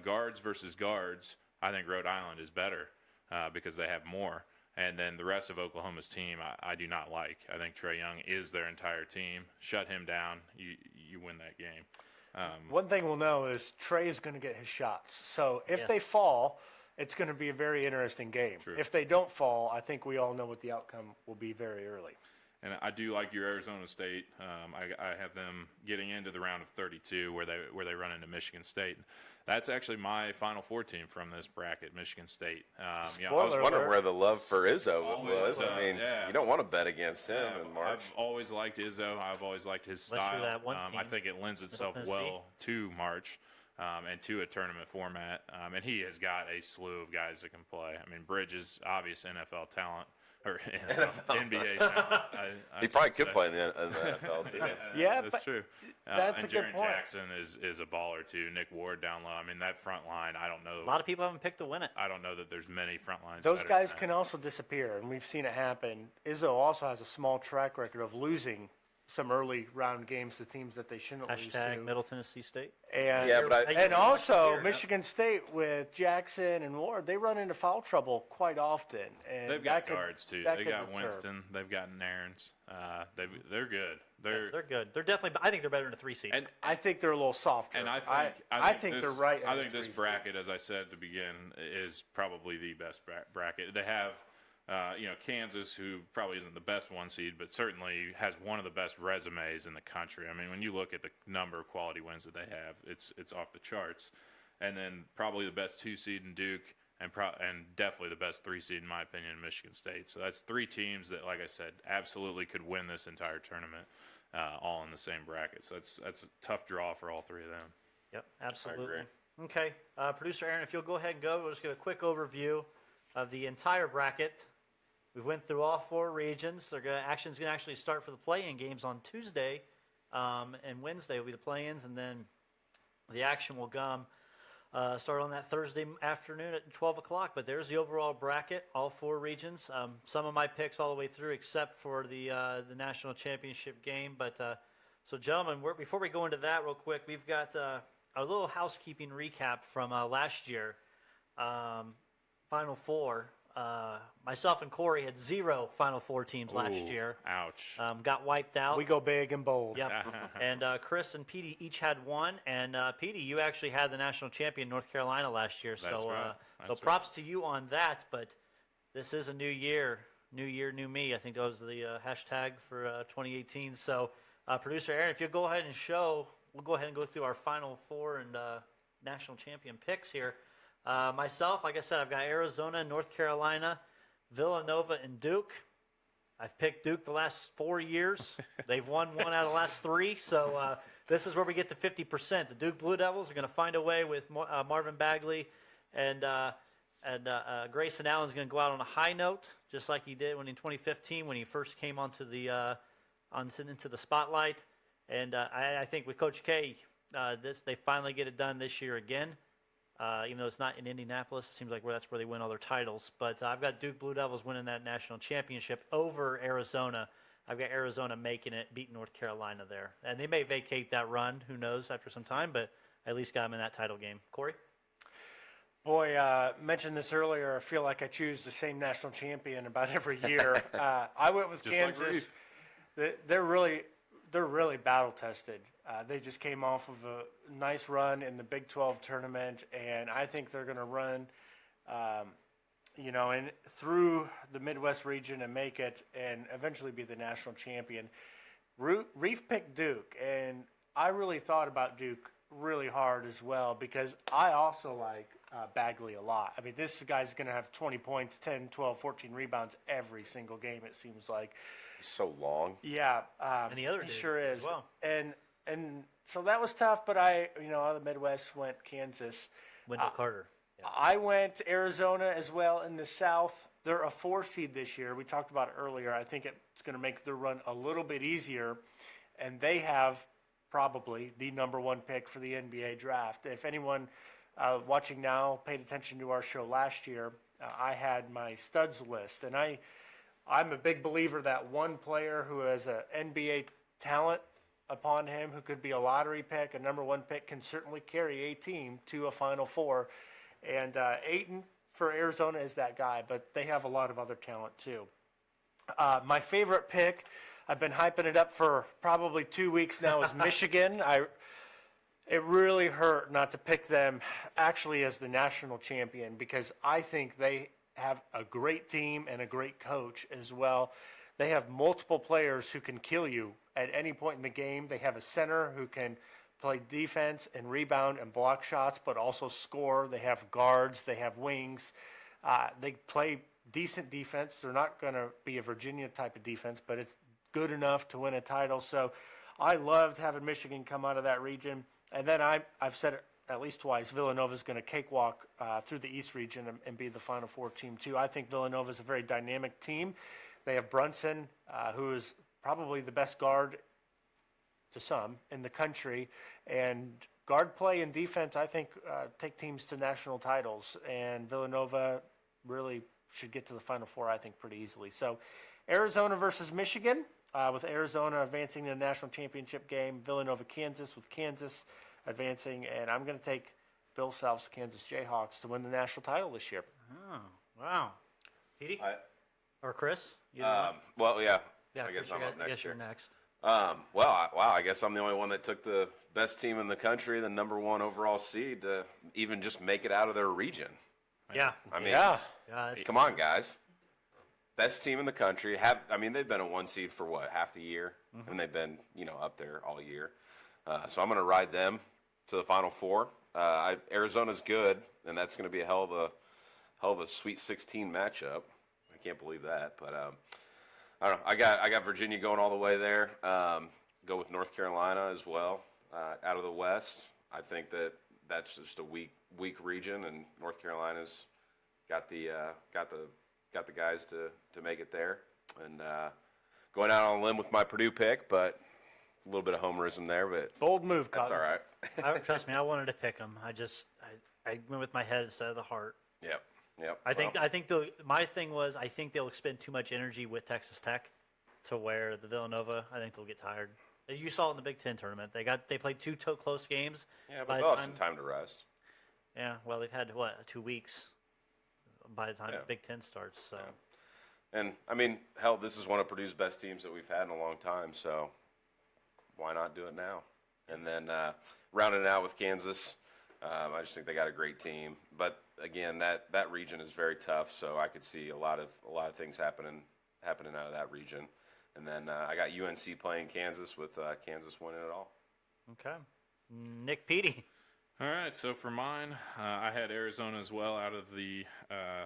guards versus guards, I think Rhode Island is better because they have more. And then the rest of Oklahoma's team, I do not like. I think Trae Young is their entire team. Shut him down, you win that game. One thing we'll know is Trae is going to get his shots. So if they fall, it's going to be a very interesting game. True. If they don't fall, I think we all know what the outcome will be very early. And I do like your Arizona State. I have them getting into the round of 32 where they run into Michigan State. That's actually my Final Four team from this bracket, Michigan State. I was wondering where the love for Izzo was. You don't want to bet against him in March. I've always liked Izzo. I've always liked his style. That one team, I think it lends itself well to March and to a tournament format. And he has got a slew of guys that can play. Bridges, obvious NFL talent. Or NBA talent. He probably could play in the NFL too. Yeah, that's true. That's and a good Jaren point. Jackson is a baller too. Nick Ward down low. That front line, I don't know. A lot of people haven't picked to win it. I don't know that there's many front lines. Those guys can also disappear, and we've seen it happen. Izzo also has a small track record of losing some early round games to teams that they shouldn't lose to. Middle Tennessee State. And also Michigan State with Jackson and Ward, they run into foul trouble quite often. And they've got guards too. They got Winston. They've got Nairns. They're good. They're good. They're definitely. I think they're better than a 3 seed. And I think they're a little softer. And I think they're right. I think this bracket, as I said at the begin, is probably the best bracket. They have. Kansas, who probably isn't the best 1 seed, but certainly has one of the best resumes in the country. When you look at the number of quality wins that they have, it's off the charts. And then probably the best 2 seed in Duke, and definitely the best 3 seed in my opinion in Michigan State. So that's 3 teams that, like I said, absolutely could win this entire tournament, all in the same bracket. So that's a tough draw for all 3 of them. Yep, absolutely. I agree. Okay, producer Aaron, if you'll go ahead and go, we'll just get a quick overview of the entire bracket. We went through all 4 regions. Action's going to actually start for the play-in games on Tuesday, and Wednesday will be the play-ins, and then the action will come start on that Thursday afternoon at 12 o'clock. But there's the overall bracket, all 4 regions. Some of my picks all the way through, except for the national championship game. But so, gentlemen, before we go into that real quick, we've got a little housekeeping recap from last year. Final Four. myself and Corey had 0 Final Four teams last year. Ouch. Got wiped out. We go big and bold. Yep. And Chris and Petey each had 1. And Petey, you actually had the national champion North Carolina last year. That's so right. so props to you on that. But this is a new year. New year, new me. I think that was the hashtag for 2018. So producer Aaron, if you'll go ahead and we'll go ahead and go through our Final Four and national champion picks here. Myself, like I said, I've got Arizona, North Carolina, Villanova, and Duke. I've picked Duke the last 4 years. They've won 1 out of the last 3, so this is where we get to 50%. The Duke Blue Devils are going to find a way with Marvin Bagley, and Grayson Allen's going to go out on a high note, just like he did in 2015 when he first came into the spotlight. And I think with Coach K, they finally get it done this year again. Even though it's not in Indianapolis, it seems like that's where they win all their titles. But I've got Duke Blue Devils winning that national championship over Arizona. I've got Arizona making it, beating North Carolina there. And they may vacate that run, who knows, after some time, but at least got them in that title game. Corey? Boy, mentioned this earlier. I feel like I choose the same national champion about every year. I went with Just like Kansas. Reef. They're really battle tested. They just came off of a nice run in the Big 12 tournament, and I think they're going to run, and through the Midwest region and make it, and eventually be the national champion. Reef picked Duke, and I really thought about Duke really hard as well because I also like Bagley a lot. I mean, this guy's going to have 20 points, 10, 12, 14 rebounds every single game, it seems like. He's so long. Yeah. And the other he dude sure is. as well. And so that was tough, but out of the Midwest went Kansas. Wendell Carter. Yeah. I went Arizona as well in the South. They're a 4 seed this year. We talked about it earlier. I think it's going to make their run a little bit easier, and they have probably the number 1 pick for the NBA draft. If anyone watching now paid attention to our show last year, I had my studs list, and I'm a big believer that one player who has an NBA talent upon him, who could be a lottery pick, a number 1 pick, can certainly carry a team to a Final Four. And Ayton for Arizona is that guy, but they have a lot of other talent too. My favorite pick, I've been hyping it up for probably 2 weeks now, is Michigan. It really hurt not to pick them actually as the national champion because I think they have a great team and a great coach as well. They have multiple players who can kill you at any point in the game. They have a center who can play defense and rebound and block shots, but also score. They have guards. They have wings. They play decent defense. They're not going to be a Virginia type of defense, but it's good enough to win a title. So I loved having Michigan come out of that region. And then I've said it at least twice, Villanova's going to cakewalk through the East region and be the Final Four team too. I think Villanova is a very dynamic team. They have Brunson, who is probably the best guard to some in the country. And guard play and defense, I think, take teams to national titles. And Villanova really should get to the Final Four, I think, pretty easily. So Arizona versus Michigan, with Arizona advancing to the national championship game. Villanova, Kansas, with Kansas advancing. And I'm going to take Bill Self's Kansas Jayhawks to win the national title this year. Oh, wow. Petey? Or Chris? Well, yeah. Yeah, I guess Chris, I'm up next. I guess you're here. next. I guess I'm the only one that took the best team in the country, the number 1 overall seed, to even just make it out of their region. Yeah. I mean, Yeah. come on, guys. Best team in the country. They've been a 1 seed for what, half the year? And they've been, up there all year. So I'm going to ride them to the Final Four. Arizona's good, and that's going to be a hell of a Sweet 16 matchup. I can't believe that, but I don't know. I got Virginia going all the way there. Go with North Carolina as well. Out of the West, I think that's just a weak region, and North Carolina's got the guys to make it there. And going out on a limb with my Purdue pick, but a little bit of homerism there, but Bold move, that's Cotton. all right. Trust me, I wanted to pick them. I went with my head instead of the heart. Yep. I think my thing was I think they'll expend too much energy with Texas Tech, to where the Villanova, I think they'll get tired. You saw it in the Big Ten tournament. They played 2 close games. Yeah, but they'll have some time to rest. Yeah, well, they've had 2 weeks. by the time Yeah. the Big Ten starts. So, Yeah. And, I mean, hell, this is one of Purdue's best teams that we've had in a long time, so why not do it now? And then rounding it out with Kansas, I just think they got a great team. But, again, that region is very tough, so I could see a lot of things happening out of that region. And then I got UNC playing Kansas with Kansas winning it all. okay. Nick Petey. All right, so for mine, I had Arizona as well out of the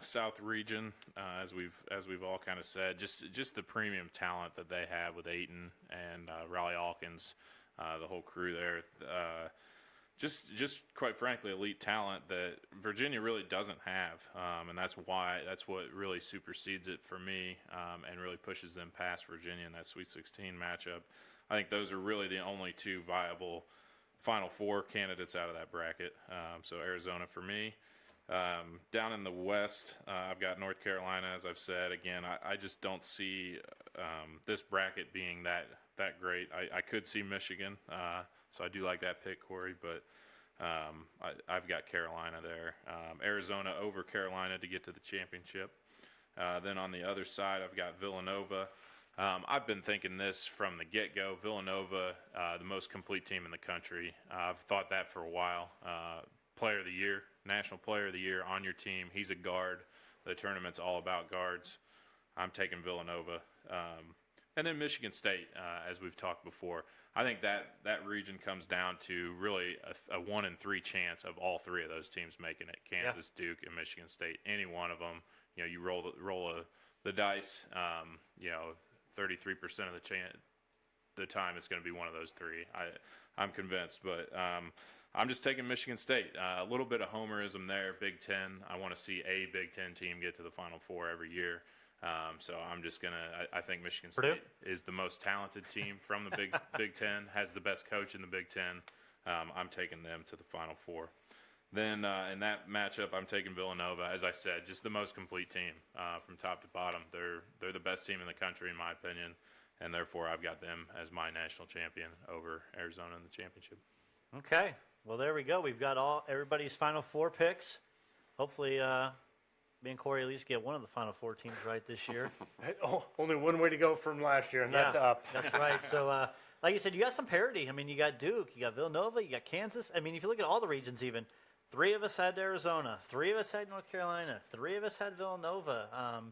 South region, as we've all kind of said. Just the premium talent that they have with Ayton and Raleigh Alkins, the whole crew there. Just quite frankly, elite talent that Virginia really doesn't have, and that's what really supersedes it for me, and really pushes them past Virginia in that Sweet 16 matchup. I think those are really the only two viable Final Four candidates out of that bracket. So Arizona for me. Down in the West, I've got North Carolina, as I've said. Again, I just don't see this bracket being that great. I could see Michigan, so I do like that pick, Corey, but I've got Carolina there. Arizona over Carolina to get to the championship. Then on the other side, I've got Villanova. I've been thinking this from the get-go. Villanova, the most complete team in the country. I've thought that for a while. Player of the year, national player of the year on your team. He's a guard. The tournament's all about guards. I'm taking Villanova. And then Michigan State, as we've talked before. I think that region comes down to really a 1 in 3 chance of all three of those teams making it. Kansas, Duke, and Michigan State. Any one of them, you roll the dice, 33% of the time it's going to be one of those three. I'm convinced, but I'm just taking Michigan State. A little bit of homerism there. Big Ten. I want to see a Big Ten team get to the Final Four every year. So I'm just I think Michigan State is the most talented team from the Big Ten. Has the best coach in the Big Ten. I'm taking them to the Final Four. Then in that matchup, I'm taking Villanova. As I said, just the most complete team from top to bottom. They're the best team in the country, in my opinion, and therefore I've got them as my national champion over Arizona in the championship. Okay. Well, there we go. We've got everybody's Final Four picks. Hopefully, me and Corey at least get one of the Final Four teams right this year. Only one way to go from last year, and that's up. That's right. So, like you said, you got some parity. I mean, you got Duke, you got Villanova, you got Kansas. I mean, if you look at all the regions even, 3 of us had Arizona, 3 of us had North Carolina, 3 of us had Villanova.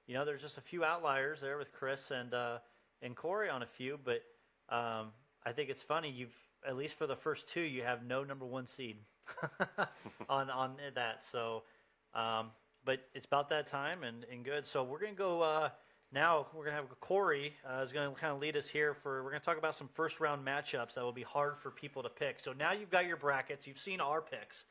There's just a few outliers there with Chris and Corey on a few, but I think it's funny. You've, at least for the first 2, you have no number 1 seed on that. So, but it's about that time and good. So we're going to go now. We're going to have Corey is going to kind of lead us here we're going to talk about some first round matchups that will be hard for people to pick. So now you've got your brackets. You've seen our picks.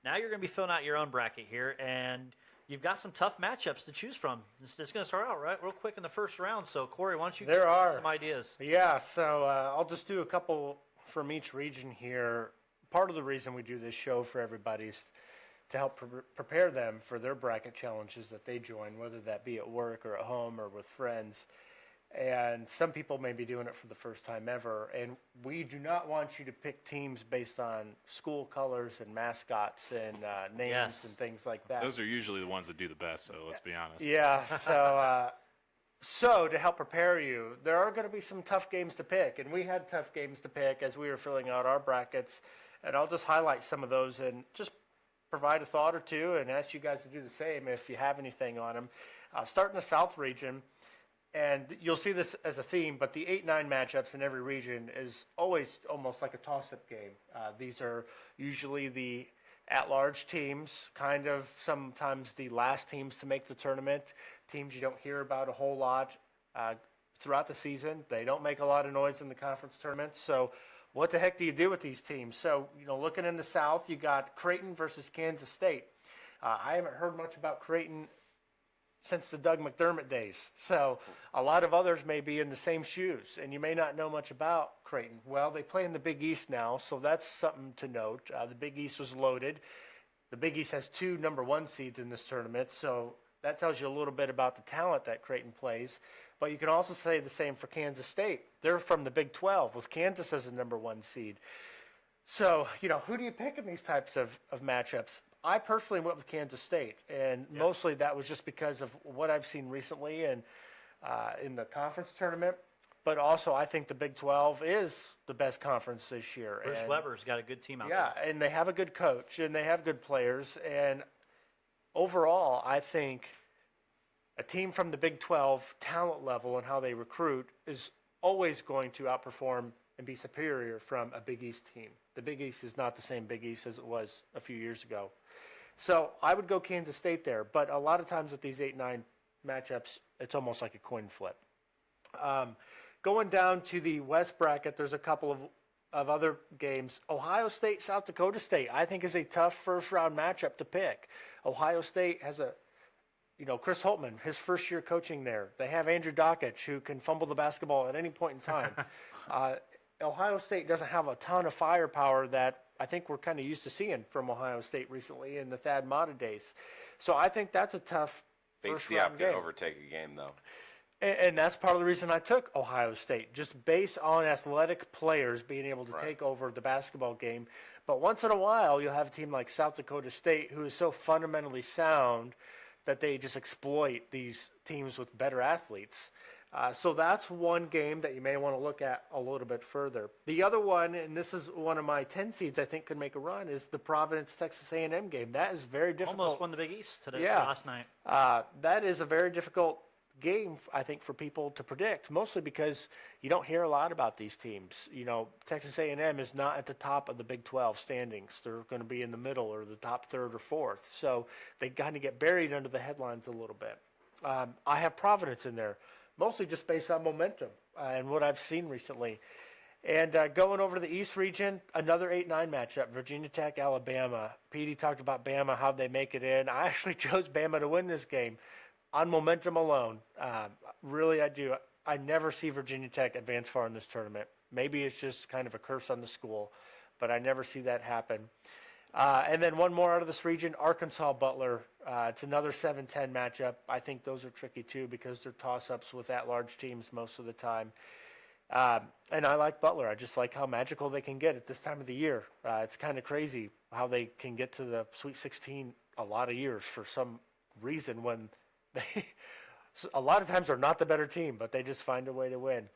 Now you're going to be filling out your own bracket here, and you've got some tough matchups to choose from. It's going to start out real quick in the first round. So Corey, why don't you give us some ideas? Yeah, so I'll just do a couple from each region here. Part of the reason we do this show for everybody is to help prepare them for their bracket challenges that they join, whether that be at work or at home or with friends. And some people may be doing it for the first time ever. And we do not want you to pick teams based on school colors and mascots and names and things like that. Those are usually the ones that do the best, so let's be honest. Yeah, so to help prepare you, there are going to be some tough games to pick. And we had tough games to pick as we were filling out our brackets. And I'll just highlight some of those and just provide a thought or two and ask you guys to do the same if you have anything on them. Start in the South region. And you'll see this as a theme, but the 8-9 matchups in every region is always almost like a toss-up game. These are usually the at-large teams, kind of sometimes the last teams to make the tournament, teams you don't hear about a whole lot throughout the season. They don't make a lot of noise in the conference tournament. So what the heck do you do with these teams? So, looking in the South, you got Creighton versus Kansas State. I haven't heard much about Creighton since the Doug McDermott days. So a lot of others may be in the same shoes, and you may not know much about Creighton. Well, they play in the Big East now, so that's something to note. The Big East was loaded. The Big East has 2 number 1 seeds in this tournament, so that tells you a little bit about the talent that Creighton plays. But you can also say the same for Kansas State. They're from the Big 12 with Kansas as a number 1 seed. So, who do you pick in these types of matchups? I personally went with Kansas State, and mostly that was just because of what I've seen recently and in the conference tournament. But also, I think the Big 12 is the best conference this year. Bruce Weber's got a good team out there. Yeah, and they have a good coach, and they have good players. And overall, I think a team from the Big 12 talent level and how they recruit is always going to outperform and be superior from a Big East team. The Big East is not the same Big East as it was a few years ago. So I would go Kansas State there. But a lot of times with these 8-9 matchups, it's almost like a coin flip. Going down to the West bracket, there's a couple of other games. Ohio State, South Dakota State, I think is a tough first-round matchup to pick. Ohio State has Chris Holtmann, his first year coaching there. They have Andrew Dockich, who can fumble the basketball at any point in time. Ohio State doesn't have a ton of firepower that I think we're kind of used to seeing from Ohio State recently in the Thad Matta days. So I think that's a tough first-round game. Bates Diop could overtake a game, though. And that's part of the reason I took Ohio State, just based on athletic players being able to take over the basketball game. But once in a while, you'll have a team like South Dakota State who is so fundamentally sound that they just exploit these teams with better athletes. So that's one game that you may want to look at a little bit further. The other one, and this is one of my 10 seeds I think could make a run, is the Providence-Texas A&M game. That is very difficult. Almost won the Big East last night. That is a very difficult game, I think, for people to predict, mostly because you don't hear a lot about these teams. Texas A&M is not at the top of the Big 12 standings. They're going to be in the middle or the top third or fourth. So they kind of get buried under the headlines a little bit. I have Providence in there, mostly just based on momentum and what I've seen recently. And going over to the East region, another 8-9 matchup, Virginia Tech, Alabama. Petey talked about Bama, how they make it in. I actually chose Bama to win this game on momentum alone. Really, I do. I never see Virginia Tech advance far in this tournament. Maybe it's just kind of a curse on the school, but I never see that happen. And then one more out of this region, Arkansas Butler. It's another 7-10 matchup. I think those are tricky too because they're toss-ups with at-large teams most of the time. And I like Butler. I just like how magical they can get at this time of the year. It's kind of crazy how they can get to the Sweet 16 a lot of years for some reason when they a lot of times are not the better team, but they just find a way to win.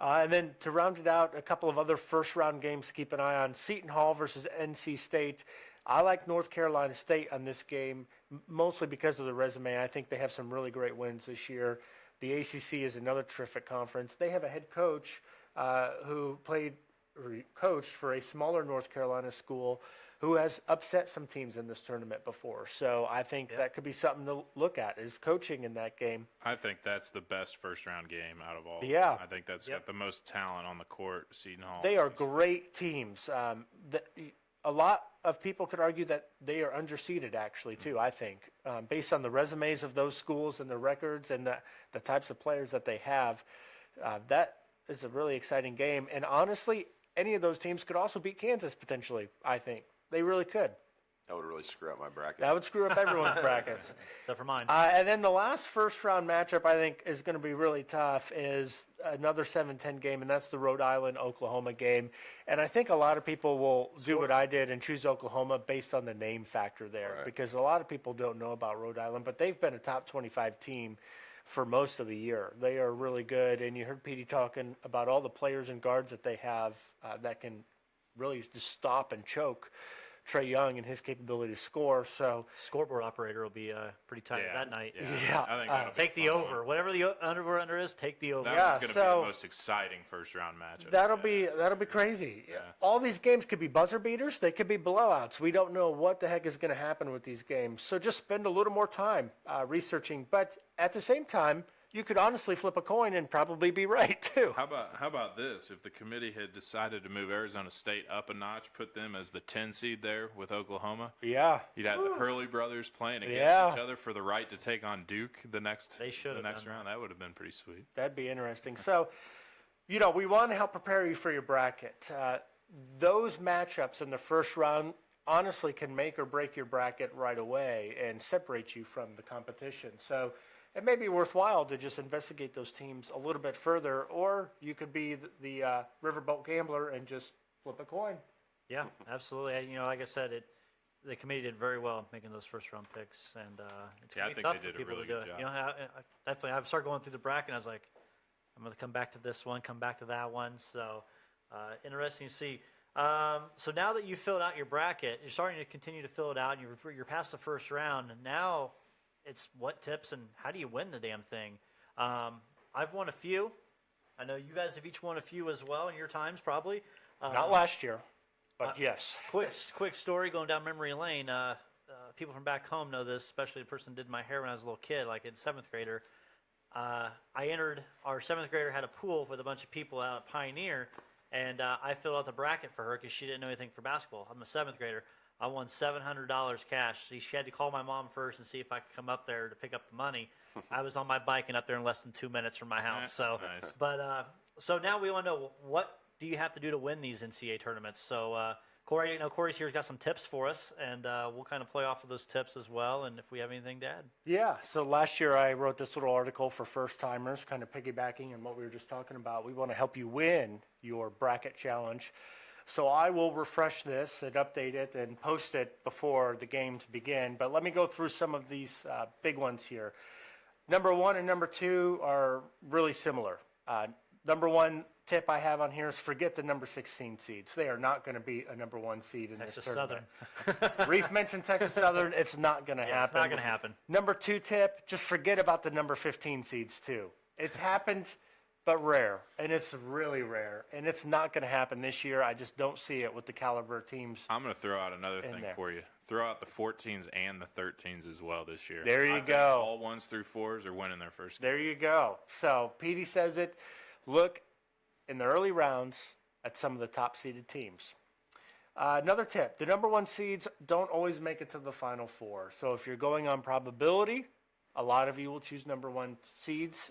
And then to round it out, a couple of other first-round games to keep an eye on. Seton Hall versus NC State. I like North Carolina State on this game, mostly because of the resume. I think they have some really great wins this year. The ACC is another terrific conference. They have a head coach who coached for a smaller North Carolina school who has upset some teams in this tournament before. So I think that could be something to look at, is coaching in that game. I think that's the best first-round game out of all. Yeah. I think that's got the most talent on the court, Seton Hall. They are great teams. A lot of people could argue that they are underseeded, actually, too, I think, based on the resumes of those schools and the records and the types of players that they have. That is a really exciting game. And honestly, any of those teams could also beat Kansas, potentially, I think. They really could. That would really screw up my bracket. That would screw up everyone's brackets. Except for mine. And then the last first-round matchup I think is going to be really tough is another 7-10 game, and that's the Rhode Island-Oklahoma game. And I think a lot of people will do what I did and choose Oklahoma based on the name factor there, because a lot of people don't know about Rhode Island, but they've been a top 25 team for most of the year. They are really good, and you heard Petey talking about all the players and guards that they have that can really just stop and choke Trae Young and his capability to score. So scoreboard operator will be pretty tight that night. Yeah. I think take the over. One. Whatever the under is, take the over. That one's going to be the most exciting first-round matchup. That'll be crazy. Yeah. All these games could be buzzer beaters. They could be blowouts. We don't know what the heck is going to happen with these games. So just spend a little more time researching. But at the same time, you could honestly flip a coin and probably be right, too. How about this? If the committee had decided to move Arizona State up a notch, put them as the 10 seed there with Oklahoma, you'd have the Hurley brothers playing against each other for the right to take on Duke the next round. That would have been pretty sweet. That'd be interesting. So, we want to help prepare you for your bracket. Those matchups in the first round honestly can make or break your bracket right away and separate you from the competition. So it may be worthwhile to just investigate those teams a little bit further, or you could be the riverboat gambler and just flip a coin. Yeah, absolutely. Like I said, the committee did very well making those first-round picks, and it's Yeah, I gonna be think tough they for did a people really to do good it. job. You know, definitely, I started going through the bracket, and I was like, I'm going to come back to this one, come back to that one. So interesting to see. So now that you've filled out your bracket, you're starting to continue to fill it out, and you're past the first round. And now it's what tips and how do you win the damn thing? I've won a few. I know you guys have each won a few as well in your times, probably. Not last year, but yes. Quick story going down memory lane. People from back home know this, especially the person who did my hair when I was a little kid, like in 7th grader. I entered, our 7th grader had a pool with a bunch of people out at Pioneer, and I filled out the bracket for her because she didn't know anything for basketball. I'm a 7th grader. I won $700 cash. She had to call my mom first and see if I could come up there to pick up the money. I was on my bike and up there in less than 2 minutes from my house. So, Nice. but so now we want to know, what do you have to do to win these NCAA tournaments? So Corey, Corey's here's got some tips for us, and we'll kind of play off of those tips as well, and if we have anything to add. Yeah, so last year I wrote this little article for first-timers, kind of piggybacking on what we were just talking about. We want to help you win your bracket challenge. So I will refresh this and update it and post it before the games begin. But let me go through some of these big ones here. Number 1 and number 2 are really similar. Number 1 tip I have on here is forget the number 16 seeds. They are not going to be a number 1 seed in Texas this tournament. Southern. Reef mentioned Texas Southern. It's not going to happen. It's not going to happen. Number 2 tip, just forget about the number 15 seeds too. It's happened, but rare, and it's really rare, and it's not going to happen this year. I just don't see it with the caliber of teams. I'm going to throw out another thing there. for you. Throw out the 14s and the 13s as well this year. There you I think go. All 1s through 4s are winning their first game. There you go. So Petey says it. Look in the early rounds at some of the top-seeded teams. Another tip, the number 1 seeds don't always make it to the Final Four. So if you're going on probability, a lot of you will choose number 1 seeds,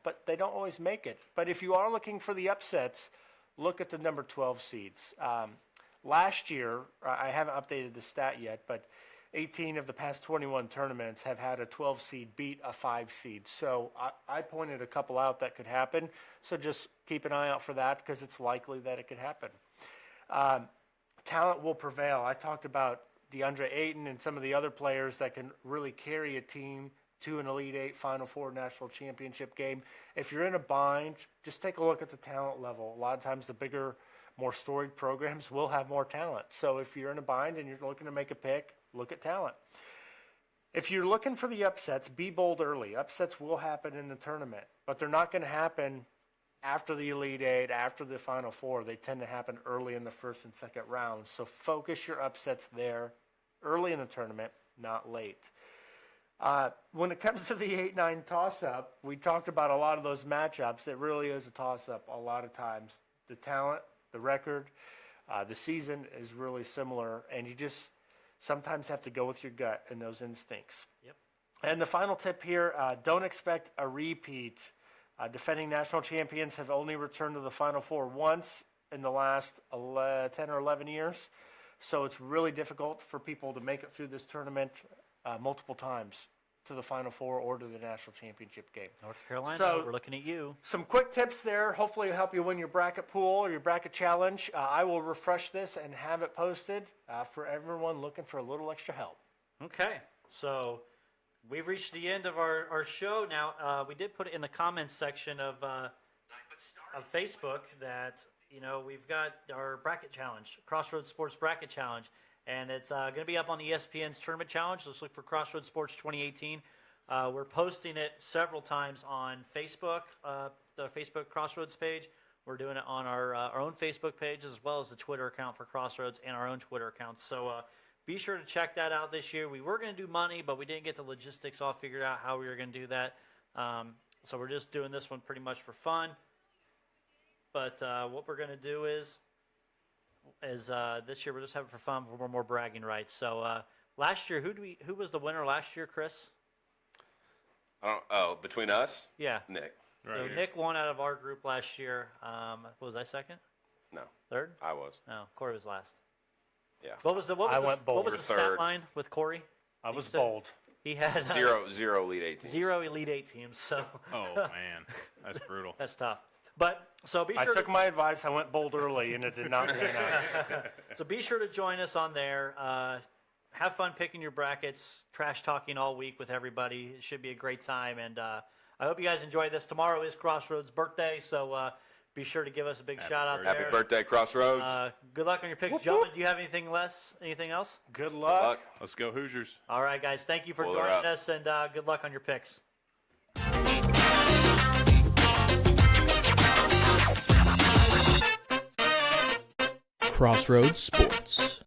but they don't always make it. But if you are looking for the upsets, look at the number 12 seeds. Last year, I haven't updated the stat yet, but 18 of the past 21 tournaments have had a 12 seed beat a 5 seed. So I pointed a couple out that could happen. So just keep an eye out for that because it's likely that it could happen. Talent will prevail. I talked about DeAndre Ayton and some of the other players that can really carry a team to an Elite Eight, Final Four, National Championship game. If you're in a bind, just take a look at the talent level. A lot of times the bigger, more storied programs will have more talent. So if you're in a bind and you're looking to make a pick, look at talent. If you're looking for the upsets, be bold early. Upsets will happen in the tournament, but they're not going to happen after the Elite Eight, after the Final Four. They tend to happen early in the first and second rounds. So focus your upsets there early in the tournament, not late. When it comes to the 8-9 toss-up, we talked about a lot of those matchups. It really is a toss-up a lot of times. The talent, the record, the season is really similar, and you just sometimes have to go with your gut and those instincts. Yep. And the final tip here, don't expect a repeat. Defending national champions have only returned to the Final Four once in the last 10 or 11 years. So it's really difficult for people to make it through this tournament multiple times to the Final Four or to the national championship game. North Carolina, So- we're looking at you. Some quick tips there. Hopefully it'll help you win your bracket pool or your bracket challenge. I will refresh this and have it posted for everyone looking for a little extra help. Okay, so we've reached the end of our show. Now, we did put it in the comments section of Facebook that, we've got our bracket challenge, Crossroads Sports Bracket Challenge, and it's going to be up on ESPN's Tournament Challenge. Let's look for Crossroads Sports 2018. We're posting it several times on Facebook, the Facebook Crossroads page. We're doing it on our own Facebook page as well as the Twitter account for Crossroads and our own Twitter account. So be sure to check that out this year. We were going to do money, but we didn't get the logistics all figured out how we were going to do that. So we're just doing this one pretty much for fun. But what we're going to do is this year we're just having it for fun. For more bragging rights. So last year, who was the winner last year, Chris? Between us? Yeah. Nick. Right So here. Nick won out of our group last year. Was I second? No, Third? I was. No, Corey was last. Yeah. What was the I went bold. What was We're the stat third. line with Corey? I was said- bold. He had Zero Elite 18. 0 Elite Eight teams. So Oh, man. That's brutal. that's tough. But so be I sure. took my advice. I went bold early, and it did not pan out. So be sure to join us on there. have fun picking your brackets, trash talking all week with everybody. It should be a great time, and I hope you guys enjoy this. Tomorrow is Crossroads' birthday, so be sure to give us a big shout out there. Happy birthday, Crossroads. Good luck on your picks. Gentlemen, do you have anything else? Good luck. Let's go Hoosiers. All right, guys. Thank you for Pull her joining up. us, and good luck on your picks. Crossroads Sports.